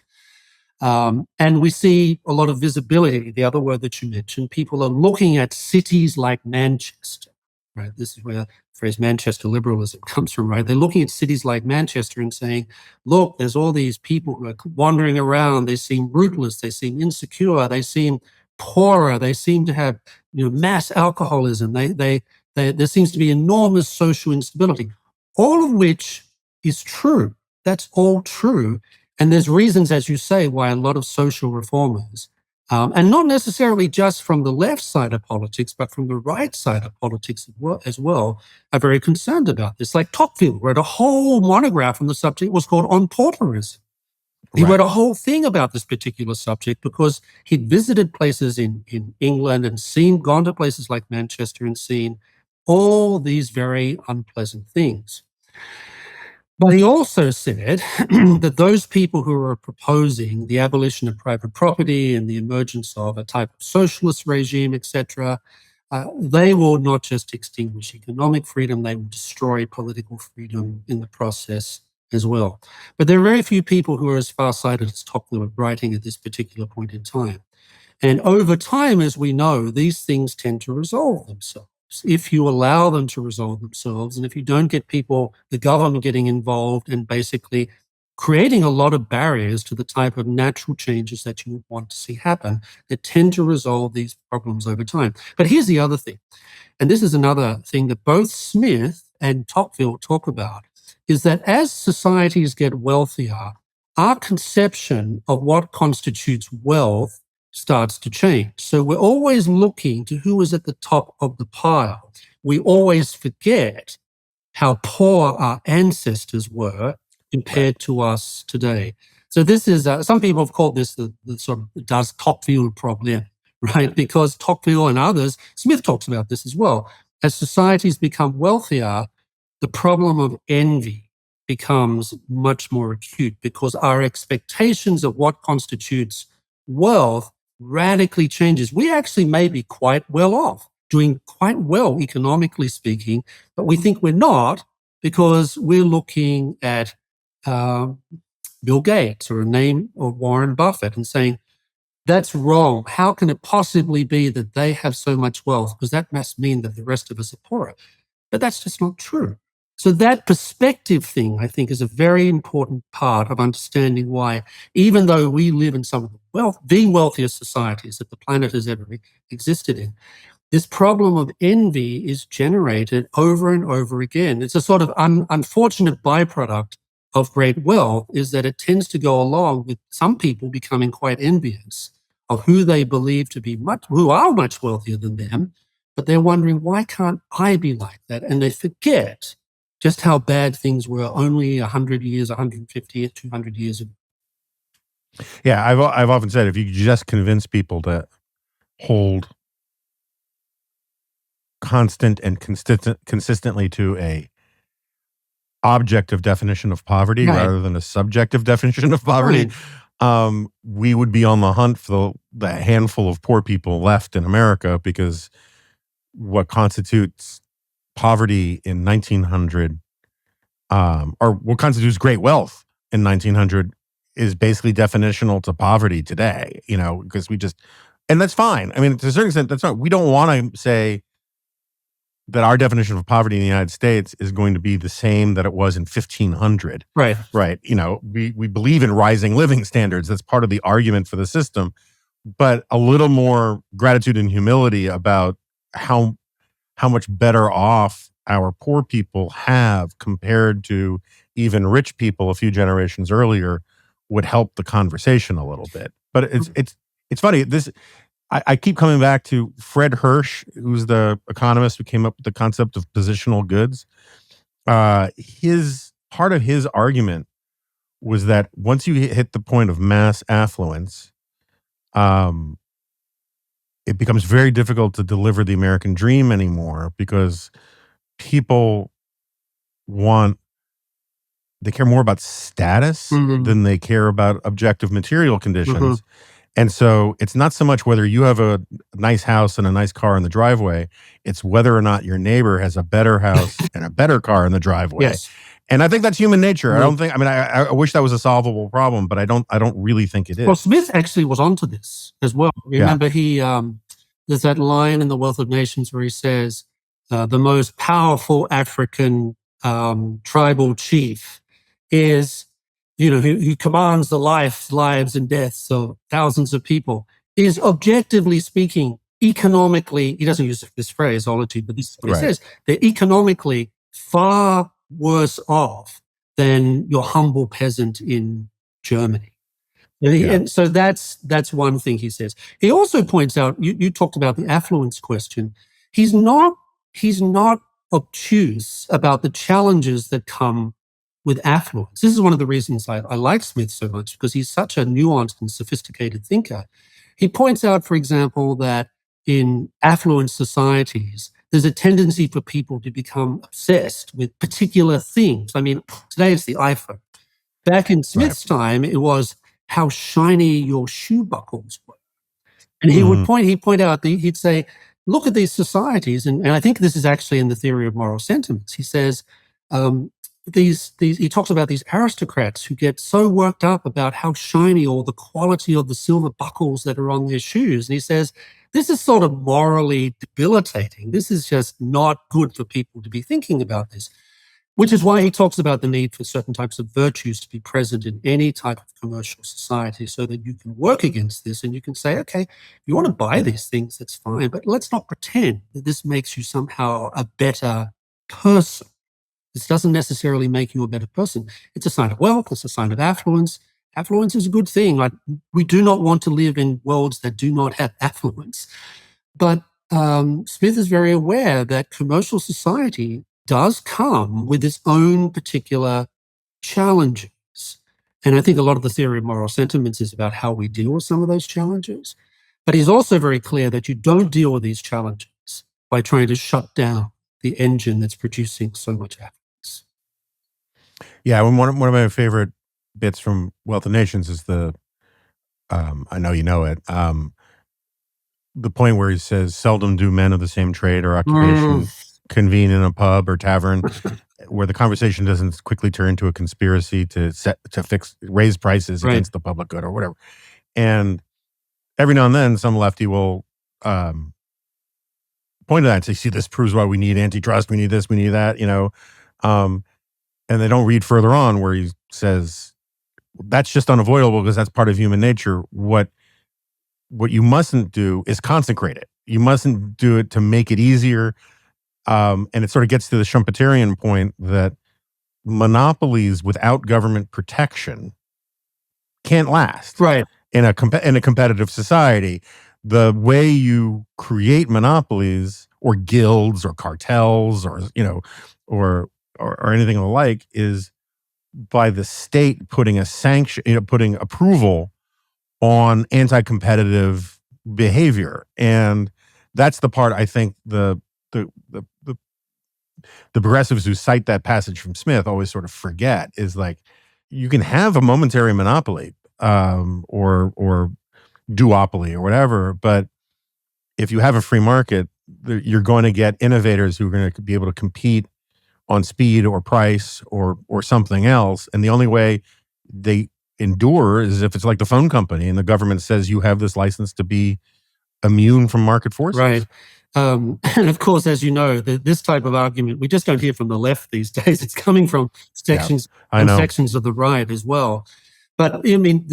And we see a lot of visibility, the other word that you mentioned. People are looking at cities like Manchester, right? This is where the phrase Manchester liberalism comes from, right? They're looking at cities like Manchester and saying, look, there's all these people who are wandering around. They seem rootless. They seem insecure. They seem poorer. They seem to have mass alcoholism. There seems to be enormous social instability, all of which is true. That's all true. And there's reasons, as you say, why a lot of social reformers, and not necessarily just from the left side of politics, but from the right side of politics as well, are very concerned about this. Like Tocqueville wrote a whole monograph on the subject. It was called On Pauperism. He wrote a whole thing about this particular subject because he'd visited places in England and gone to places like Manchester and seen all these very unpleasant things. But he also said that those people who are proposing the abolition of private property and the emergence of a type of socialist regime, etc., they will not just extinguish economic freedom, they will destroy political freedom in the process as well. But there are very few people who are as far-sighted as Tocqueville were writing at this particular point in time. And over time, as we know, these things tend to resolve themselves if you allow them to resolve themselves, and if you don't get people, the government getting involved and basically creating a lot of barriers to the type of natural changes that you would want to see happen that tend to resolve these problems over time. But here's the other thing, and this is another thing that both Smith and Tocqueville talk about, is that as societies get wealthier, our conception of what constitutes wealth starts to change. So we're always looking to who is at the top of the pile. We always forget how poor our ancestors were compared to us today. So this is, some people have called this the sort of does Tocqueville problem, right? Because Tocqueville and others, Smith talks about this as well. As societies become wealthier, the problem of envy becomes much more acute because our expectations of what constitutes wealth radically changes. We actually may be quite well off, doing quite well economically speaking, but we think we're not because we're looking at Bill Gates or a name of Warren Buffett and saying, that's wrong. How can it possibly be that they have so much wealth? Because that must mean that the rest of us are poorer. But that's just not true. So that perspective thing, I think, is a very important part of understanding why, even though we live in some of the wealthiest societies that the planet has ever existed in, this problem of envy is generated over and over again. It's a sort of unfortunate byproduct of great wealth, is that it tends to go along with some people becoming quite envious of who they believe to be who are much wealthier than them, but they're wondering, why can't I be like that? And they forget just how bad things were only 100 years, 150 years, 200 years ago. Yeah, I've often said, if you just convince people to hold constant and consistently to a objective definition of poverty rather than a subjective definition of poverty, we would be on the hunt for the handful of poor people left in America, because what constitutes poverty in 1900, or what constitutes great wealth in 1900, is basically definitional to poverty today, because and that's fine. I mean, to a certain extent, that's not, we don't want to say that our definition of poverty in the United States is going to be the same that it was in 1500. Right. Right. We believe in rising living standards. That's part of the argument for the system, but a little more gratitude and humility about how much better off our poor people have compared to even rich people a few generations earlier would help the conversation a little bit. But it's funny. I keep coming back to Fred Hirsch, who's the economist who came up with the concept of positional goods. His part of his argument was that once you hit the point of mass affluence, it becomes very difficult to deliver the American dream anymore, because people they care more about status than they care about objective material conditions. And so it's not so much whether you have a nice house and a nice car in the driveway, it's whether or not your neighbor has a better house and a better car in the driveway. Yes. And I think that's human nature. I wish that was a solvable problem, but I don't really think it is. Well, Smith actually was onto this as well. Remember, there's that line in The Wealth of Nations where he says, the most powerful African tribal chief is, who commands the lives and deaths of thousands of people, is, objectively speaking, economically, he doesn't use this phraseology, but this is what he says, they're economically far worse off than your humble peasant in Germany. And so that's one thing he says. He also points out, you talked about the affluence question. He's not obtuse about the challenges that come with affluence. This is one of the reasons I like Smith so much, because he's such a nuanced and sophisticated thinker. He points out, for example, that in affluent societies, there's a tendency for people to become obsessed with particular things. I mean, today it's the iPhone. Back in Smith's time, it was how shiny your shoe buckles were. And he'd point out, he'd say, look at these societies, and I think this is actually in the theory of moral sentiments. He says, he talks about these aristocrats who get so worked up about how shiny or the quality of the silver buckles that are on their shoes. And he says, this is sort of morally debilitating. This is just not good for people to be thinking about this, which is why he talks about the need for certain types of virtues to be present in any type of commercial society so that you can work against this and you can say, okay, if you want to buy these things, that's fine, but let's not pretend that this makes you somehow a better person. This doesn't necessarily make you a better person. It's a sign of wealth. It's a sign of affluence. Affluence is a good thing. Like, we do not want to live in worlds that do not have affluence. But Smith is very aware that commercial society does come with its own particular challenges. And I think a lot of the theory of moral sentiments is about how we deal with some of those challenges. But he's also very clear that you don't deal with these challenges by trying to shut down the engine that's producing so much affluence. Yeah, one of my favorite bits from Wealth of Nations is the, I know you know it, the point where he says, seldom do men of the same trade or occupation convene in a pub or tavern, where the conversation doesn't quickly turn into a conspiracy to raise prices against the public good or whatever. And every now and then, some lefty will point to that and say, see, this proves why we need antitrust, we need this, we need that, and they don't read further on where he says, that's just unavoidable because that's part of human nature. What you mustn't do is consecrate it. You mustn't do it to make it easier. And it sort of gets to the Schumpeterian point that monopolies without government protection can't last. Right. In a competitive society, the way you create monopolies or guilds or cartels or anything of the like is by the state putting a sanction, putting approval on anti-competitive behavior. And that's the part I think the progressives who cite that passage from Smith always sort of forget is, like, you can have a momentary monopoly or duopoly or whatever, but if you have a free market, you're going to get innovators who are going to be able to compete on speed or price or something else. And the only way they endure is if it's like the phone company and the government says you have this license to be immune from market forces. Right. And of course, as you know, this type of argument, we just don't hear from the left these days. It's coming from sections of the right as well. But I mean,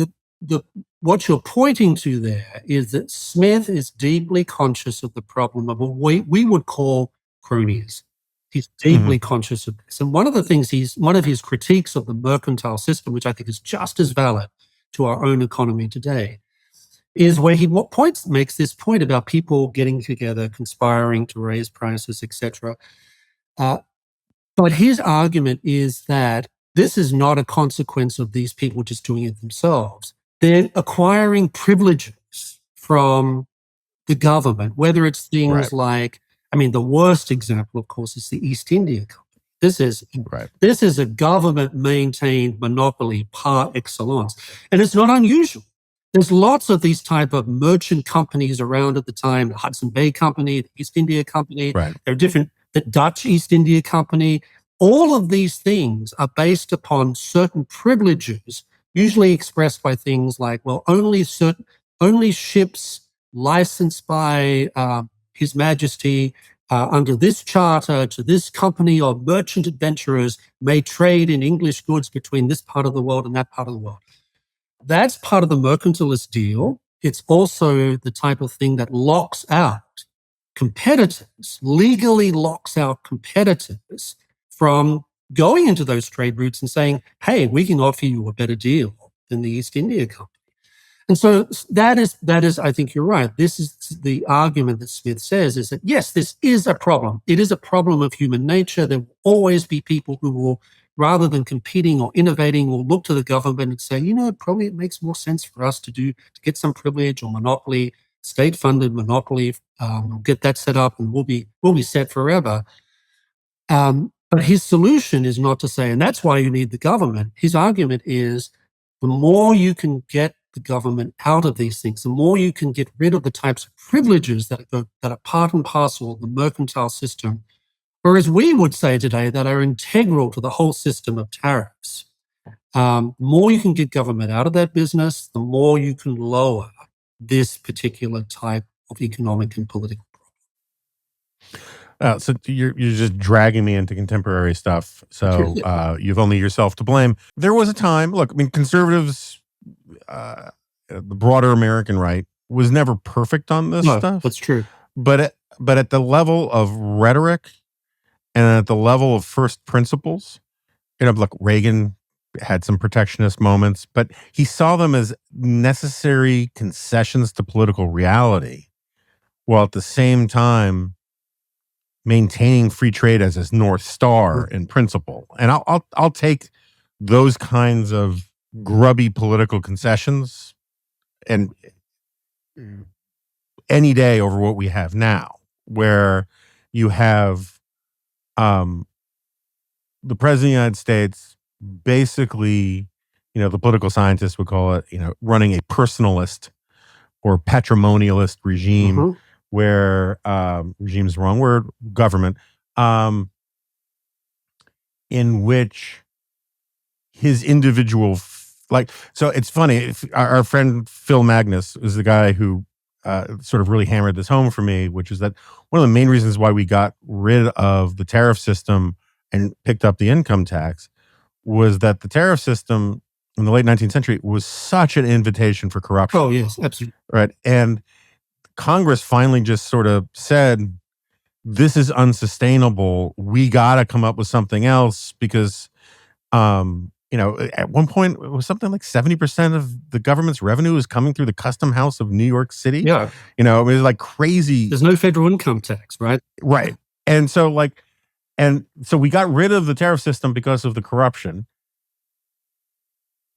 what you're pointing to there is that Smith is deeply conscious of the problem of what we would call cronyism. He's deeply conscious of this. And one of his critiques of the mercantile system, which I think is just as valid to our own economy today, is where he makes this point about people getting together, conspiring to raise prices, etc. But his argument is that this is not a consequence of these people just doing it themselves. They're acquiring privileges from the government, whether it's things like, I mean, the worst example, of course, is the East India Company. This is a government-maintained monopoly par excellence, and it's not unusual. There's lots of these type of merchant companies around at the time, the Hudson Bay Company, the East India Company. There are the Dutch East India Company. All of these things are based upon certain privileges, usually expressed by things like, well, only ships licensed by His Majesty under this charter to this company of merchant adventurers may trade in English goods between this part of the world and that part of the world. That's part of the mercantilist deal. It's also the type of thing that locks out competitors, legally locks out competitors from going into those trade routes and saying, hey, we can offer you a better deal than the East India Company. And so that is, I think you're right. This is the argument that Smith says, is that, yes, this is a problem. It is a problem of human nature. There will always be people who will, rather than competing or innovating, will look to the government and say, probably it makes more sense for us to get some privilege or monopoly state-funded monopoly. We'll get that set up, and we'll be set forever. But his solution is not to say, and that's why you need the government. His argument is the more you can get the government out of these things, the more you can get rid of the types of privileges that are part and parcel of the mercantile system, or as we would say today, that are integral to the whole system of tariffs. The more you can get government out of that business, the more you can lower this particular type of economic and political problem. So you're just dragging me into contemporary stuff. So you've only yourself to blame. There was a time, look, I mean, conservatives, the broader American right was never perfect on this stuff. That's true. But at the level of rhetoric and at the level of first principles, look, Reagan had some protectionist moments, but he saw them as necessary concessions to political reality, while at the same time maintaining free trade as his North Star in principle. And I'll take those kinds of grubby political concessions and any day over what we have now, where you have the President of the United States basically, the political scientists would call it, running a personalist or patrimonialist regime, where regime is the wrong word, government, in which his individual, so it's funny, our friend Phil Magnus is the guy who sort of really hammered this home for me, which is that one of the main reasons why we got rid of the tariff system and picked up the income tax was that the tariff system in the late 19th century was such an invitation for corruption. Oh, yes, absolutely. Right. And Congress finally just sort of said, this is unsustainable. We got to come up with something else because, at one point it was something like 70% of the government's revenue is coming through the custom house of New York City. Yeah. It was like crazy. There's no federal income tax, right? Right. And so we got rid of the tariff system because of the corruption.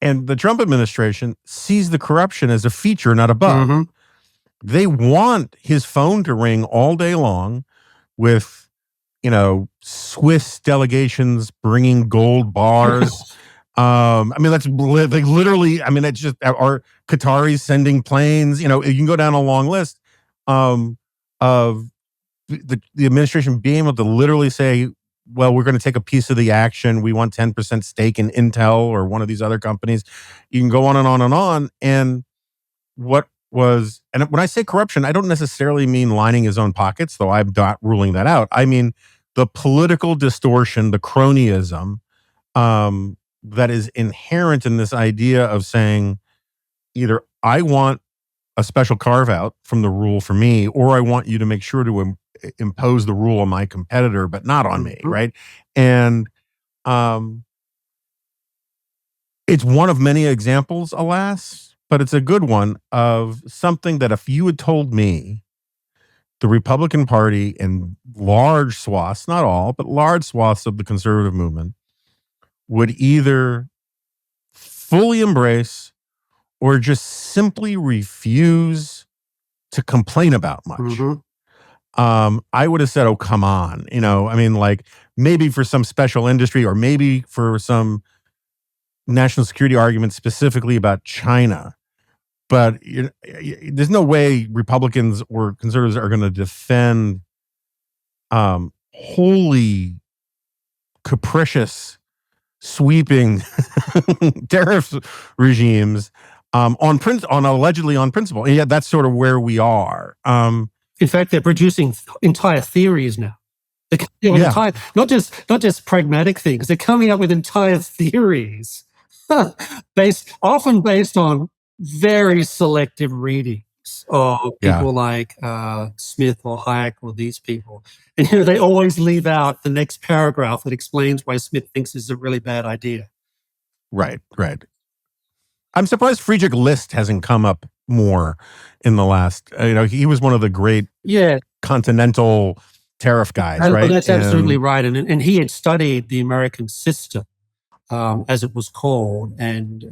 And the Trump administration sees the corruption as a feature, not a bug. They want his phone to ring all day long with, Swiss delegations bringing gold bars. That's like literally, it's just our Qataris sending planes. You can go down a long list of the administration being able to literally say, well, we're going to take a piece of the action. We want 10% stake in Intel or one of these other companies. You can go on and on and on. And and when I say corruption, I don't necessarily mean lining his own pockets, though I'm not ruling that out. I mean the political distortion, the cronyism that is inherent in this idea of saying either I want a special carve out from the rule for me, or I want you to make sure to impose the rule on my competitor, but not on me, right? And it's one of many examples, alas, but it's a good one of something that if you had told me the Republican Party and large swaths, not all, but large swaths of the conservative movement would either fully embrace or just simply refuse to complain about much. I would have said, oh, come on. Maybe for some special industry or maybe for some national security argument specifically about China. But there's no way Republicans or conservatives are going to defend wholly capricious, sweeping tariff regimes allegedly on principle. And yet that's sort of where we are. In fact, they're producing entire theories now. Not just pragmatic things. They're coming up with entire theories, often based on very selective readings of people like Smith or Hayek or these people. And they always leave out the next paragraph that explains why Smith thinks this is a really bad idea. Right. I'm surprised Friedrich List hasn't come up more in the last, he was one of the great continental tariff guys, right? Well, that's absolutely right. And he had studied the American system, as it was called, and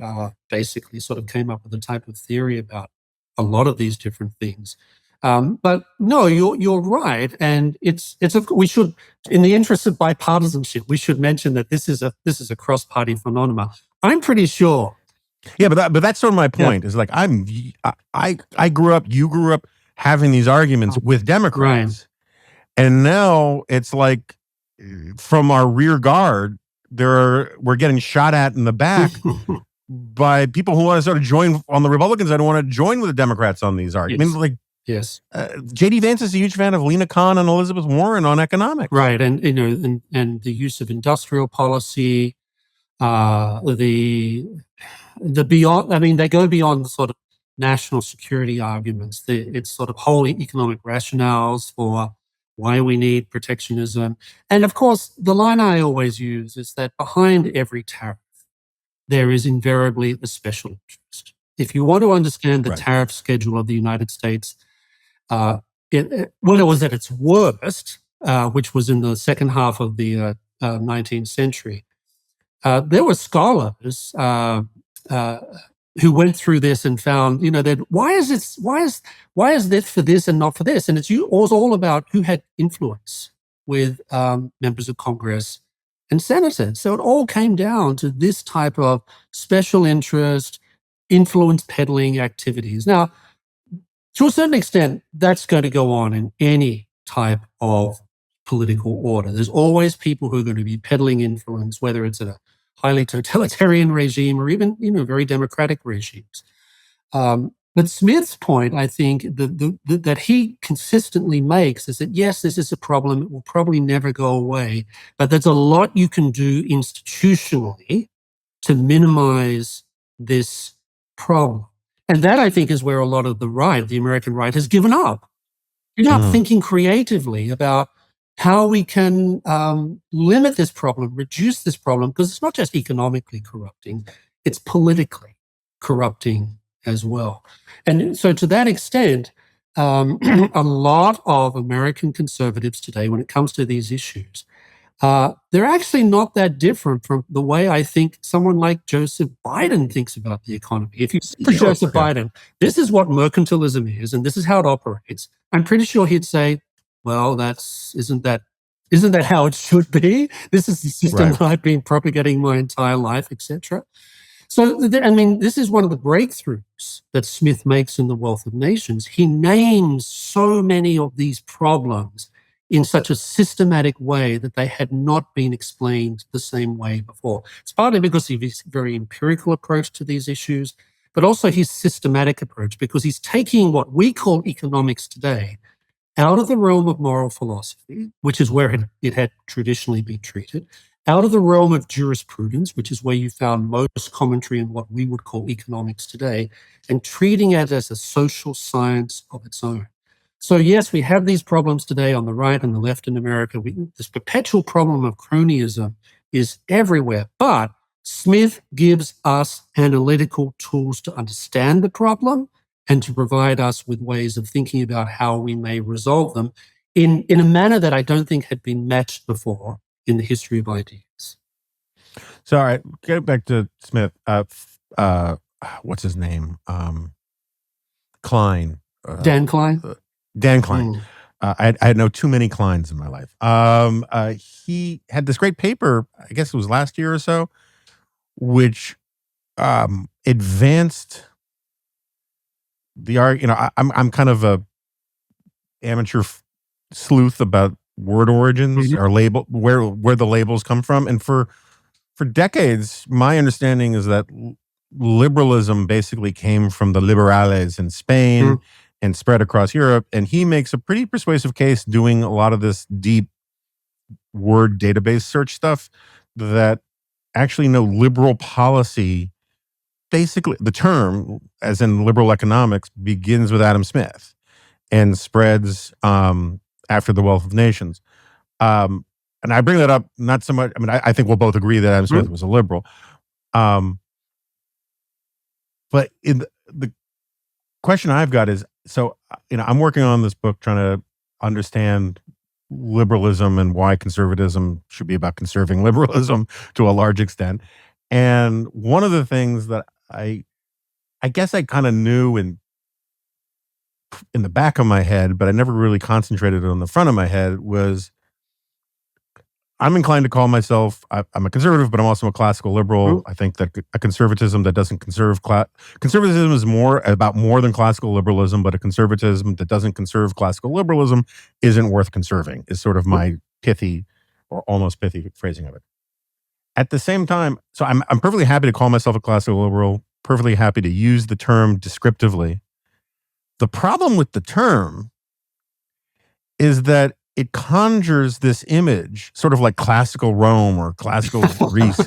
basically sort of came up with a type of theory about a lot of these different things. But no, you're right, and we should, in the interest of bipartisanship, we should mention that this is a cross-party phenomenon. I'm pretty sure. Yeah, but that's sort of my point. Is like I grew up, you grew up having these arguments with Democrats, and now it's like from our rear guard, we're getting shot at in the back by people who want to sort of join on the Republicans. I don't want to join with the Democrats on these arguments. Yes. I mean, yes. J.D. Vance is a huge fan of Lena Khan and Elizabeth Warren on economics, right? And and the use of industrial policy, the beyond. I mean, they go beyond the sort of national security arguments. It's sort of whole economic rationales for why we need protectionism. And of course, the line I always use is that behind every tariff, there is invariably a special interest. If you want to understand the tariff schedule of the United States, when it was at its worst, which was in the second half of the 19th century, there were scholars who went through this and found, that why is this for this and not for this? And it was all about who had influence with members of Congress and senators. So it all came down to this type of special interest, influence peddling activities. Now, to a certain extent, that's going to go on in any type of political order. There's always people who are going to be peddling influence, whether it's a highly totalitarian regime or even, very democratic regimes. But Smith's point, I think, that he consistently makes is that, yes, this is a problem. It will probably never go away, but there's a lot you can do institutionally to minimize this problem. And that, I think, is where a lot of the American right, has given up. You're not thinking creatively about how we can limit this problem, reduce this problem, because it's not just economically corrupting, it's politically corrupting as well. And so to that extent, a lot of American conservatives today, when it comes to these issues, they're actually not that different from the way I think someone like Joseph Biden thinks about the economy. If you see Joseph Biden, this is what mercantilism is, and this is how it operates. I'm pretty sure he'd say, well, isn't that how it should be? This is the system that I've been propagating my entire life, etc. So, this is one of the breakthroughs that Smith makes in The Wealth of Nations. He names so many of these problems in such a systematic way that they had not been explained the same way before. It's partly because of his very empirical approach to these issues, but also his systematic approach, because he's taking what we call economics today out of the realm of moral philosophy, which is where it had traditionally been treated, out of the realm of jurisprudence, which is where you found most commentary in what we would call economics today, and treating it as a social science of its own. So yes, we have these problems today on the right and the left in America. This perpetual problem of cronyism is everywhere, but Smith gives us analytical tools to understand the problem and to provide us with ways of thinking about how we may resolve them in a manner that I don't think had been matched before in the history of ideas. So, all right, get back to Smith. What's his name? Klein. Dan Klein? Dan Klein. I know too many Kleins in my life. He had this great paper, I guess it was last year or so, which advanced the argument. I'm kind of a amateur sleuth about word origins or label, where the labels come from, and for decades, my understanding is that liberalism basically came from the liberales in Spain and spread across Europe. And he makes a pretty persuasive case doing a lot of this deep word database search stuff that actually liberal policy, basically the term, as in liberal economics, begins with Adam Smith and spreads after The Wealth of Nations. And I bring that up not so much, I think we'll both agree that Adam Smith was a liberal. But the question I've got is, so, I'm working on this book trying to understand liberalism and why conservatism should be about conserving liberalism to a large extent. And one of the things that I guess I kind of knew and in the back of my head, but I never really concentrated on the front of my head, was I'm inclined to call myself, I'm a conservative, but I'm also a classical liberal. I think that a conservatism that doesn't conservatism is more than classical liberalism, but a conservatism that doesn't conserve classical liberalism isn't worth conserving, is sort of my pithy or almost pithy phrasing of it. At the same time, so I'm perfectly happy to call myself a classical liberal, perfectly happy to use the term descriptively. The problem with the term is that it conjures this image, sort of like classical Rome or classical Greece,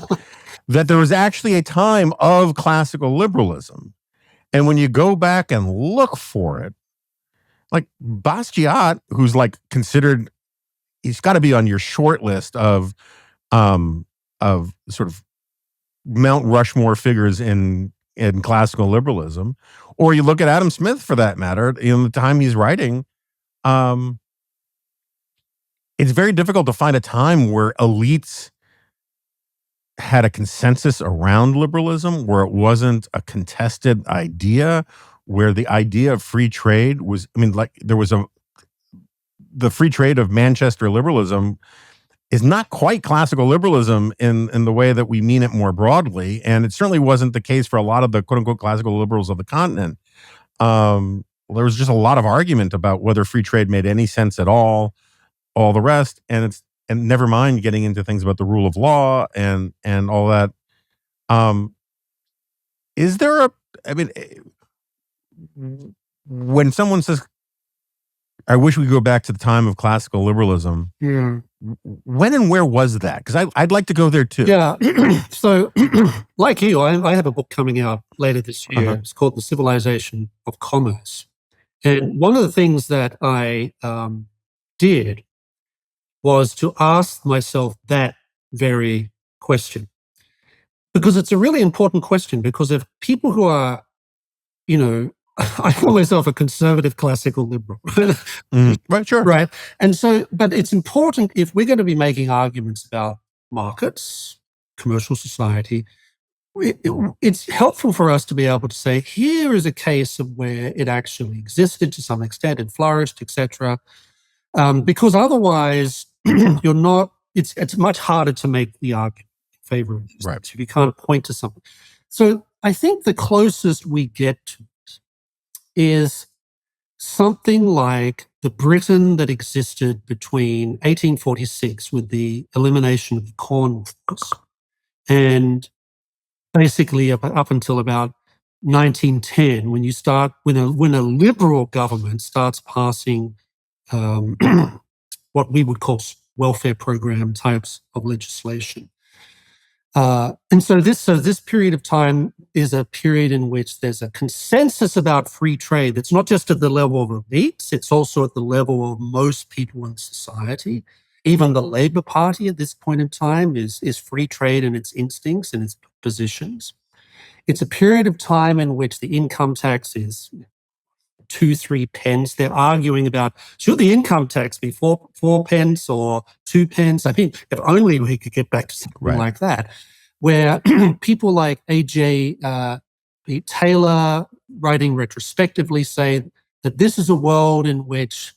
that there was actually a time of classical liberalism. And when you go back and look for it, like Basquiat, who's like considered, he's got to be on your short list of sort of Mount Rushmore figures in classical liberalism, or you look at Adam Smith for that matter, in the time he's writing, it's very difficult to find a time where elites had a consensus around liberalism, where it wasn't a contested idea, where the idea of free trade was, I mean, like there was the free trade of Manchester liberalism is not quite classical liberalism in the way that we mean it more broadly. And it certainly wasn't the case for a lot of the quote unquote classical liberals of the continent. There was just a lot of argument about whether free trade made any sense at all the rest. And never mind getting into things about the rule of law and all that. Is there when someone says, I wish we could go back to the time of classical liberalism. Yeah. When and where was that? Because I'd like to go there too. Yeah. So, like you, I have a book coming out later this year. It's called The Civilization of Commerce. And one of the things that I did was to ask myself that very question. Because it's a really important question, because if people who are, I call myself a conservative classical liberal. Right, sure. Right. And so, but it's important if we're going to be making arguments about markets, commercial society, it's helpful for us to be able to say, here is a case of where it actually existed to some extent and flourished, etc. Because otherwise, it's much harder to make the argument in favor of these things if you can't point to something. So I think the closest we get to it is something like the Britain that existed between 1846 with the elimination of the Corn Laws and basically up until about 1910, when a liberal government starts passing what we would call welfare program types of legislation. And so this period of time is a period in which there's a consensus about free trade that's not just at the level of elites, it's also at the level of most people in society. Even the Labour Party at this point in time is free trade in its instincts and its positions. It's a period of time in which the income tax is 2-3 pence. They're arguing about, should the income tax be 4 pence or 2 pence? I mean, if only we could get back to something like that, where people like A.J. Taylor, writing retrospectively, say that this is a world in which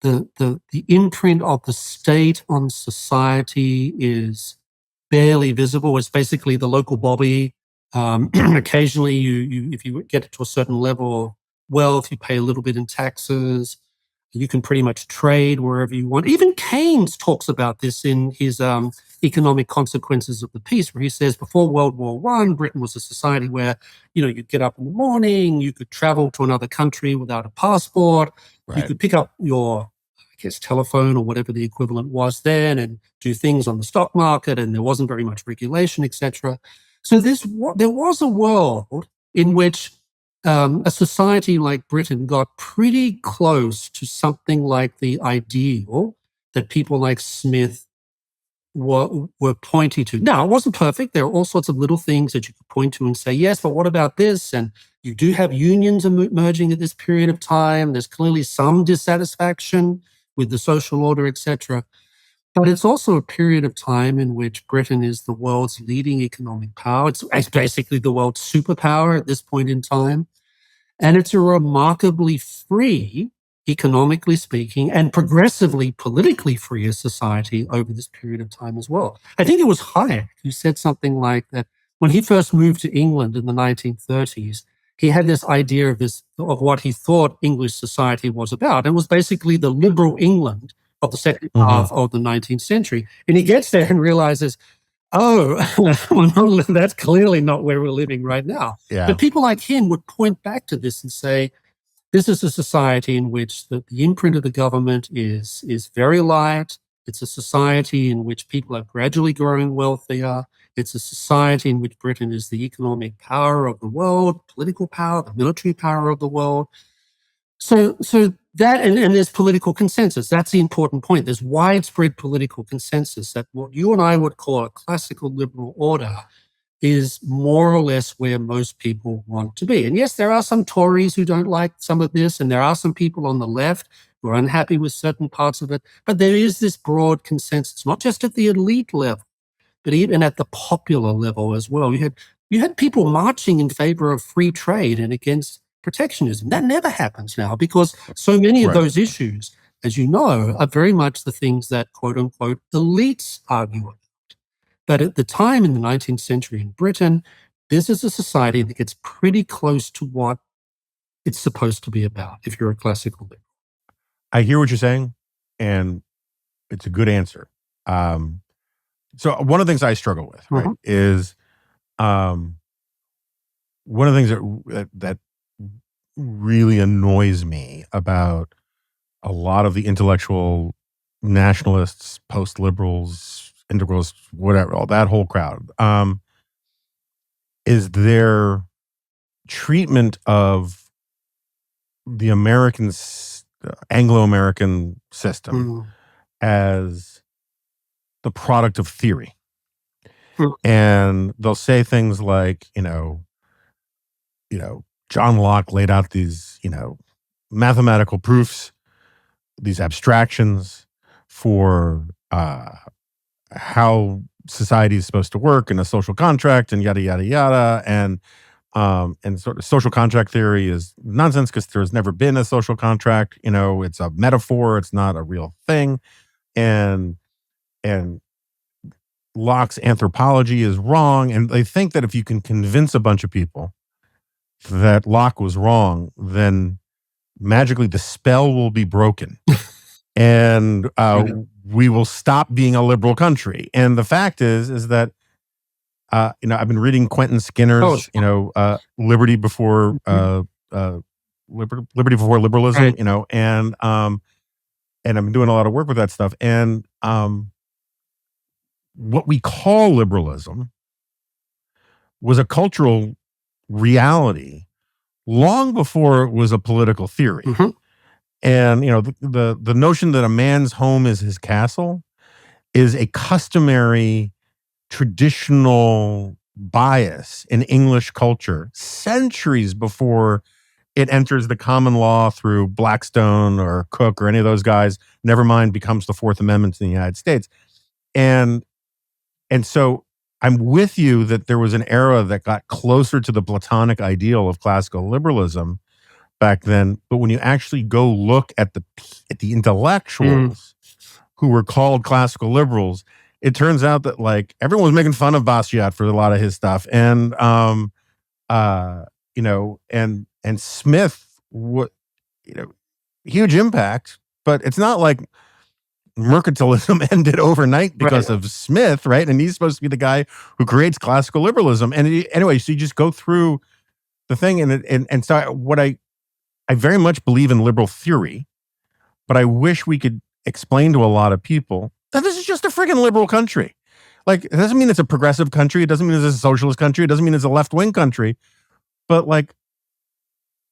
the imprint of the state on society is barely visible. It's basically the local bobby. Occasionally, if you get to a certain level of wealth, you pay a little bit in taxes. You can pretty much trade wherever you want. Even Keynes talks about this in his Economic Consequences of the Peace, where he says before World War I, Britain was a society where, you'd get up in the morning, you could travel to another country without a passport, you could pick up your, telephone or whatever the equivalent was then and do things on the stock market, and there wasn't very much regulation, etc. So there was a world in which a society like Britain got pretty close to something like the ideal that people like Smith were pointing to. Now, it wasn't perfect. There are all sorts of little things that you could point to and say, yes, but what about this? And you do have unions emerging at this period of time. There's clearly some dissatisfaction with the social order, etc. But it's also a period of time in which Britain is the world's leading economic power. It's basically the world's superpower at this point in time. And it's a remarkably free, economically speaking, and progressively politically free a society over this period of time as well. I think it was Hayek who said something like that when he first moved to England in the 1930s, he had this idea of what he thought English society was about. It was basically the liberal England of the second half of the 19th century. And he gets there and realizes, oh, well, that's clearly not where we're living right now. Yeah. But people like him would point back to this and say, this is a society in which the imprint of the government is very light. It's a society in which people are gradually growing wealthier. It's a society in which Britain is the economic power of the world, political power, the military power of the world. So that, and there's political consensus. That's the important point. There's widespread political consensus that what you and I would call a classical liberal order is more or less where most people want to be. And yes, there are some Tories who don't like some of this, and there are some people on the left who are unhappy with certain parts of it. But there is this broad consensus, not just at the elite level, but even at the popular level as well. You had people marching in favor of free trade and against protectionism. That never happens now because so many of those issues, as you know, are very much the things that, quote unquote, elites argue about. But at the time in the 19th century in Britain, this is a society that gets pretty close to what it's supposed to be about if you're a classical liberal. I hear what you're saying, and it's a good answer. So one of the things I struggle with, right, is one of the things that really annoys me about a lot of the intellectual nationalists, post-liberals, integralists, whatever, all that whole crowd, is their treatment of the Anglo-American system as the product of theory. And they'll say things like, John Locke laid out these, mathematical proofs, these abstractions for how society is supposed to work in a social contract and yada, yada, yada. And sort of social contract theory is nonsense because there's never been a social contract. It's a metaphor. It's not a real thing. And Locke's anthropology is wrong. And they think that if you can convince a bunch of people that Locke was wrong, then magically the spell will be broken. And we will stop being a liberal country. And the fact is that, I've been reading Quentin Skinner's, Liberty Before Liberty Before Liberalism, and I've been doing a lot of work with that stuff. And what we call liberalism was a cultural reality long before it was a political theory. And, the notion that a man's home is his castle is a customary traditional bias in English culture centuries before it enters the common law through Blackstone or Cook or any of those guys, never mind becomes the Fourth Amendment in the United States. And so I'm with you that there was an era that got closer to the Platonic ideal of classical liberalism back then. But when you actually go look at the intellectuals who were called classical liberals, it turns out that everyone was making fun of Bastiat for a lot of his stuff. And, and Smith, huge impact, but it's not like mercantilism ended overnight because of Smith, right? And he's supposed to be the guy who creates classical liberalism. And anyway, so you just go through the thing. And so what I very much believe in liberal theory, but I wish we could explain to a lot of people that this is just a friggin' liberal country. It doesn't mean it's a progressive country. It doesn't mean it's a socialist country. It doesn't mean it's a left-wing country. But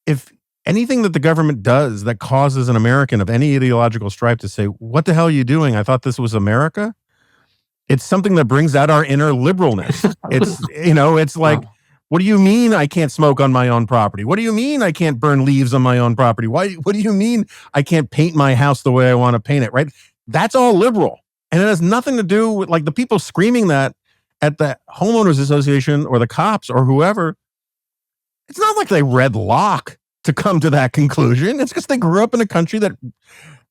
if anything that the government does that causes an American of any ideological stripe to say, what the hell are you doing? I thought this was America. It's something that brings out our inner liberalness. It's what do you mean I can't smoke on my own property? What do you mean I can't burn leaves on my own property? What do you mean I can't paint my house the way I want to paint it, right? That's all liberal. And it has nothing to do with the people screaming that at the homeowners association or the cops or whoever. It's not like they read Locke to come to that conclusion. It's because they grew up in a country that,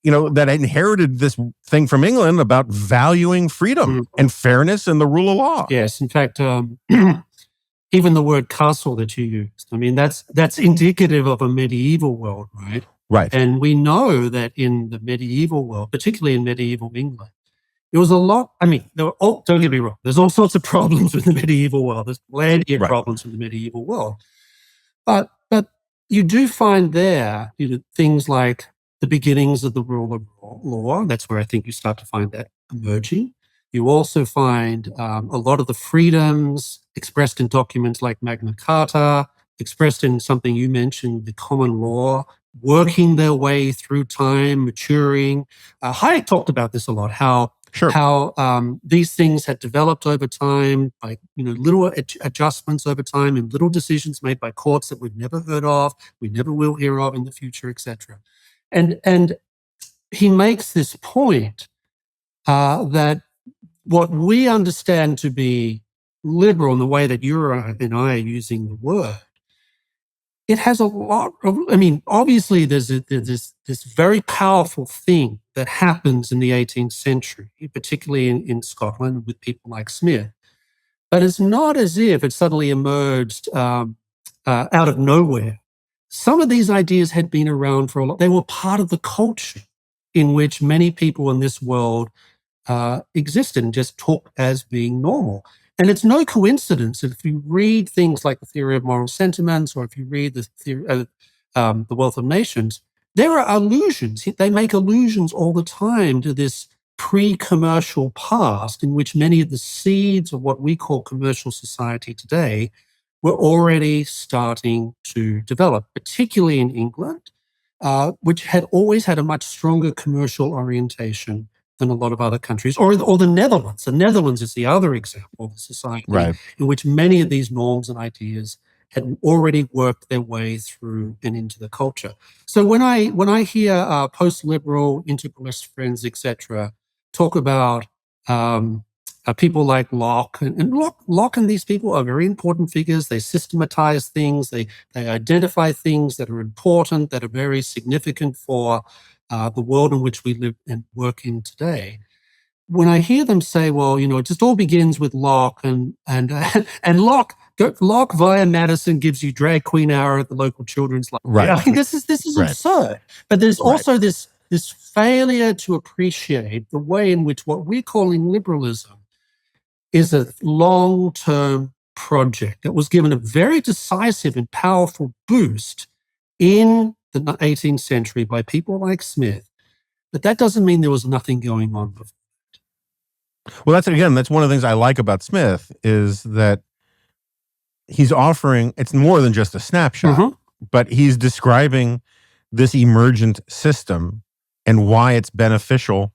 that inherited this thing from England about valuing freedom and fairness and the rule of law. Yes. In fact, even the word castle that you used, I mean, that's indicative of a medieval world, right? Right. And we know that in the medieval world, particularly in medieval England, it was a lot. I mean, don't get me wrong. There's all sorts of problems with the medieval world. There's plenty of problems with the medieval world. But you do find there things like the beginnings of the rule of law. That's where I think you start to find that emerging. You also find a lot of the freedoms expressed in documents like Magna Carta, expressed in something you mentioned, the common law, working their way through time, maturing. Hayek talked about this a lot, how these things had developed over time by little adjustments over time and little decisions made by courts that we've never heard of, we never will hear of in the future, etc. And he makes this point that what we understand to be liberal in the way that you and I are using the word, it has a lot of, obviously there's this very powerful thing that happens in the 18th century, particularly in Scotland with people like Smith. But it's not as if it suddenly emerged out of nowhere. Some of these ideas had been around for a lot. They were part of the culture in which many people in this world existed and just took as being normal. And it's no coincidence that if you read things like the theory of moral sentiments, or if you read the theory of the Wealth of Nations, there are allusions. They make allusions all the time to this pre-commercial past in which many of the seeds of what we call commercial society today were already starting to develop, particularly in England, which had always had a much stronger commercial orientation than a lot of other countries, or the Netherlands. The Netherlands is the other example of a society in which many of these norms and ideas had already worked their way through and into the culture. So when I hear post-liberal, integralist friends, etc., talk about people like Locke, and Locke and these people are very important figures. They systematize things. They identify things that are important, that are very significant for the world in which we live and work in today. When I hear them say, well, it just all begins with Locke and Locke via Madison gives you drag queen hour at the local children's library. Right. I mean, this is absurd. But there's also this failure to appreciate the way in which what we're calling liberalism is a long-term project that was given a very decisive and powerful boost in the 18th century by people like Smith. But that doesn't mean there was nothing going on before. Well, that's one of the things I like about Smith is that he's offering, it's more than just a snapshot, but he's describing this emergent system and why it's beneficial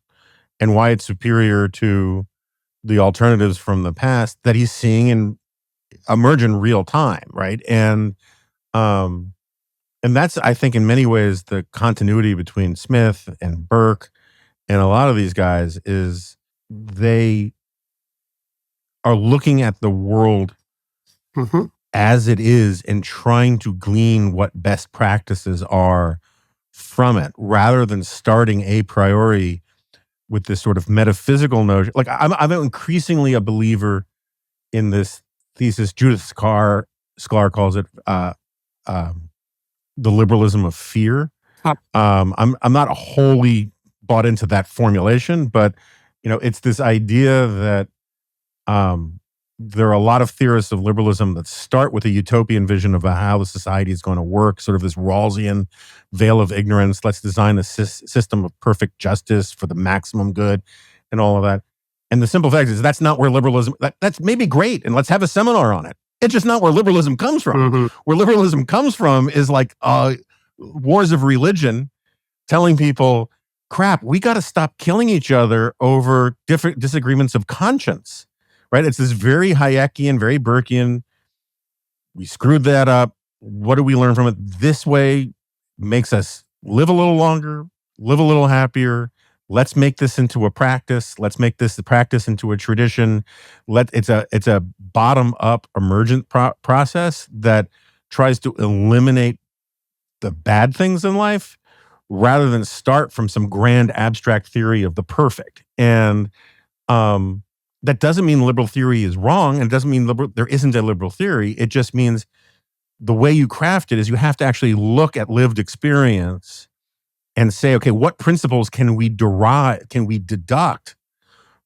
and why it's superior to the alternatives from the past that he's seeing emerge in real time, right? And that's, I think, in many ways, the continuity between Smith and Burke and a lot of these guys is they are looking at the world as it is and trying to glean what best practices are from it, rather than starting a priori with this sort of metaphysical notion. Like I'm increasingly a believer in this thesis. Judith Sklar calls it the liberalism of fear. I'm not wholly bought into that formulation, but it's this idea that there are a lot of theorists of liberalism that start with a utopian vision of how the society is going to work, sort of this Rawlsian veil of ignorance. Let's design a system of perfect justice for the maximum good and all of that. And the simple fact is that's not where liberalism, that's maybe great, and let's have a seminar on it. It's just not where liberalism comes from. Where liberalism comes from is like wars of religion, telling people, crap, we got to stop killing each other over different disagreements of conscience, right? It's this very Hayekian, very Burkean. We screwed that up. What do we learn from it? This way makes us live a little longer, live a little happier. Let's make this into a practice. Let's make this the practice into a tradition. It's a bottom up emergent process that tries to eliminate the bad things in life rather than start from some grand abstract theory of the perfect. And that doesn't mean liberal theory is wrong, and it doesn't mean there isn't a liberal theory. It just means the way you craft it is you have to actually look at lived experience and say, okay, what principles can we deduct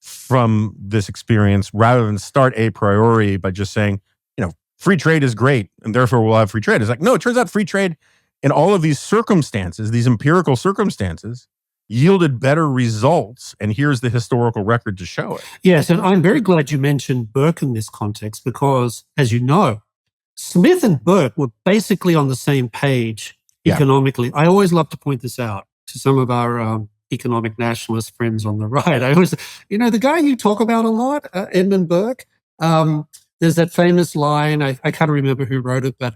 from this experience, rather than start a priori by just saying, free trade is great and therefore we'll have free trade. It's like, no, it turns out free trade in all of these circumstances, these empirical circumstances, yielded better results. And here's the historical record to show it. Yes, and I'm very glad you mentioned Burke in this context because, as you know, Smith and Burke were basically on the same page economically. I always love to point this out to some of our economic nationalist friends on the right. I always, the guy you talk about a lot, Edmund Burke, there's that famous line, I can't remember who wrote it, but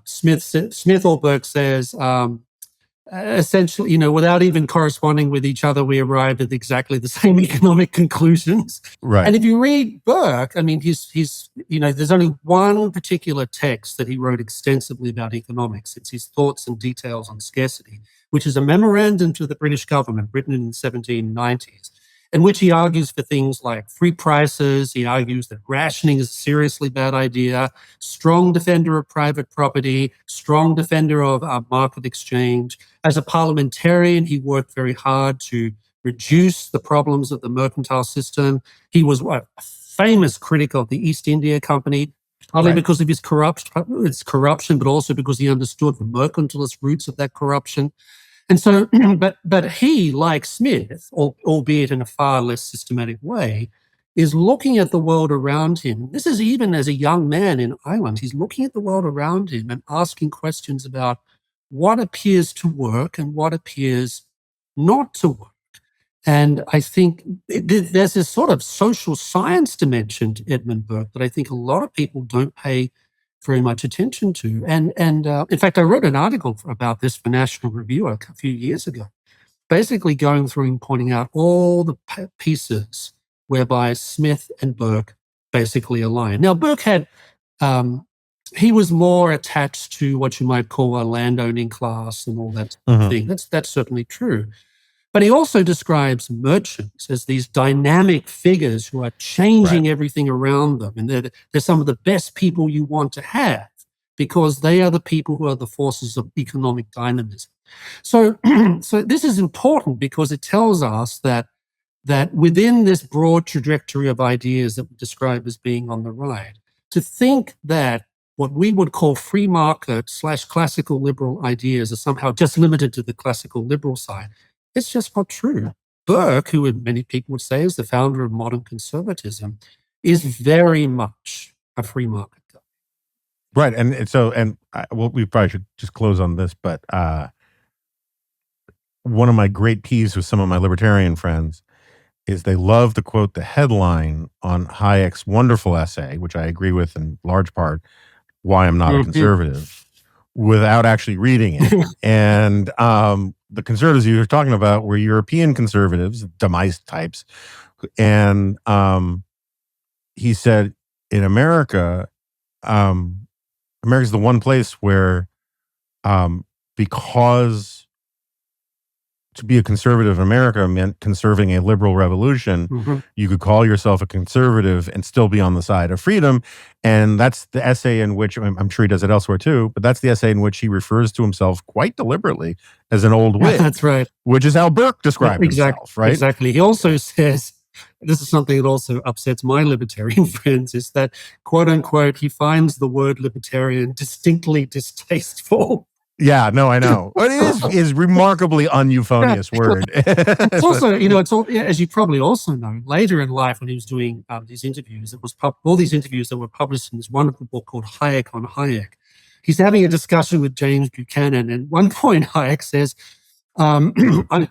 Smith or Burke says, essentially, without even corresponding with each other, we arrived at exactly the same economic conclusions. Right. And if you read Burke, I mean, he's there's only one particular text that he wrote extensively about economics. It's his Thoughts and Details on Scarcity, which is a memorandum to the British government written in the 1790s, in which he argues for things like free prices. He argues that rationing is a seriously bad idea, strong defender of private property, strong defender of market exchange. As a parliamentarian, he worked very hard to reduce the problems of the mercantile system. He was a famous critic of the East India Company, partly because of his corruption, but also because he understood the mercantilist roots of that corruption. And so, but he, like Smith, albeit in a far less systematic way, is looking at the world around him. This is even as a young man in Ireland. He's looking at the world around him and asking questions about what appears to work and what appears not to work. And I think there's this sort of social science dimension to Edmund Burke that I think a lot of people don't pay very much attention to. And in fact, I wrote an article about this for National Review a few years ago, basically going through and pointing out all the pieces whereby Smith and Burke basically align. Now, Burke had, he was more attached to what you might call a landowning class and all that thing. That's certainly true. But he also describes merchants as these dynamic figures who are changing everything around them. And they're some of the best people you want to have because they are the people who are the forces of economic dynamism. So this is important because it tells us that within this broad trajectory of ideas that we describe as being on the right, to think that what we would call free market / classical liberal ideas are somehow just limited to the classical liberal side, it's just not true. Burke, who many people would say is the founder of modern conservatism, is very much a free market guy. Right. And so, we probably should just close on this, but one of my great peeves with some of my libertarian friends is they love to quote the headline on Hayek's wonderful essay, which I agree with in large part, Why I'm Not a Conservative, without actually reading it. And the conservatives you were talking about were European conservatives, Demise types. And he said, in America, America's the one place where, because to be a conservative in America meant conserving a liberal revolution, you could call yourself a conservative and still be on the side of freedom. And that's the essay in which, I'm sure he does it elsewhere too, but that's the essay in which he refers to himself quite deliberately as an old Whig. That's right. Which is how Burke described himself, right? Exactly. He also says, this is something that also upsets my libertarian friends, is that, quote unquote, he finds the word libertarian distinctly distasteful. Yeah, no, I know. But it is remarkably uneuphonious word. It's also, it's all, as you probably also know, later in life when he was doing these interviews, it was all these interviews that were published in this wonderful book called Hayek on Hayek. He's having a discussion with James Buchanan, and at one point Hayek says, I'm,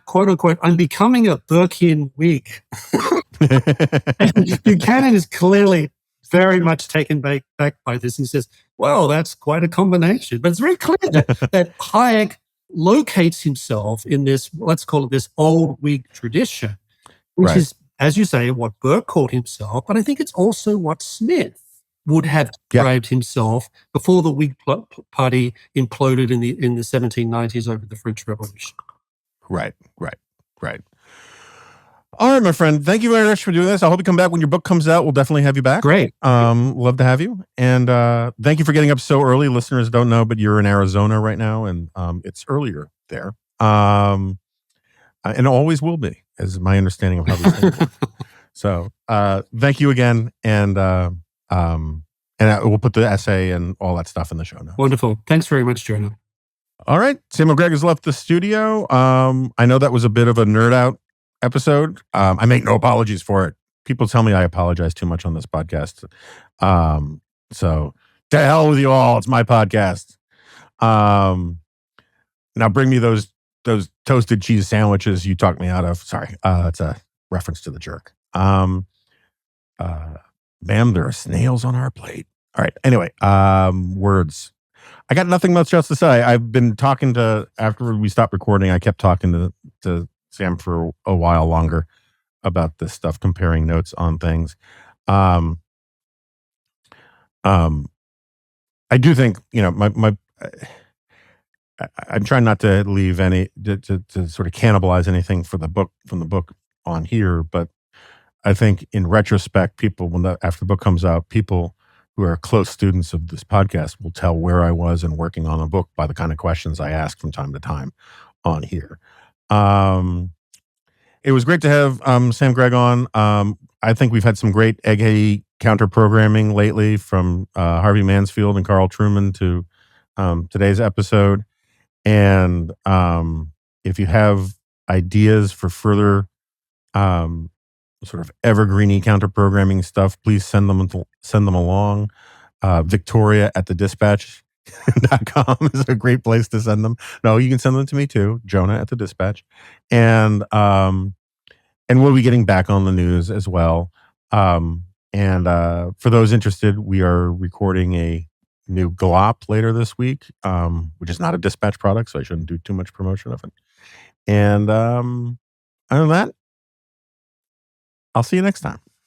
quote unquote, I'm becoming a Burkean Whig. And Buchanan is clearly very much taken back by this and says, well, that's quite a combination. But it's very clear that Hayek locates himself in this, let's call it this old Whig tradition, which is, as you say, what Burke called himself, but I think it's also what Smith would have described himself before the Whig Party imploded in the 1790s over the French Revolution. Right. All right, my friend. Thank you very much for doing this. I hope you come back when your book comes out. We'll definitely have you back. Great. Love to have you. And thank you for getting up so early. Listeners don't know, but you're in Arizona right now, and it's earlier there. And it always will be, is my understanding of how these things work. So thank you again. And we'll put the essay and all that stuff in the show notes. Wonderful. Thanks very much, Jonah. All right. Samuel Gregg has left the studio. I know that was a bit of a nerd out episode. I make no apologies for it. People tell me I apologize too much on this podcast. So to hell with you all. It's my podcast. Now bring me those toasted cheese sandwiches you talked me out of. Sorry. It's a reference to The Jerk. Ma'am, there are snails on our plate. All right. Anyway, words. I got nothing much else to say. I've been talking to, after we stopped recording, I kept talking to Sam for a while longer about this stuff, comparing notes on things. I do think, I'm trying not to leave any, to sort of cannibalize anything from the book on here, but I think in retrospect, people, after the book comes out, people who are close students of this podcast will tell where I was in working on a book by the kind of questions I ask from time to time on here. It was great to have Sam Gregg on. I think we've had some great eggheady counter programming lately, from Harvey Mansfield and Carl Trueman to today's episode. And if you have ideas for further sort of evergreeny counter programming stuff, please send them along. Victoria at thedispatch.com is a great place to send them. No, you can send them to me too, Jonah at the Dispatch. And we'll be getting back on the news as well. For those interested, we are recording a new glop later this week, which is not a Dispatch product, so I shouldn't do too much promotion of it. And other than that, I'll see you next time.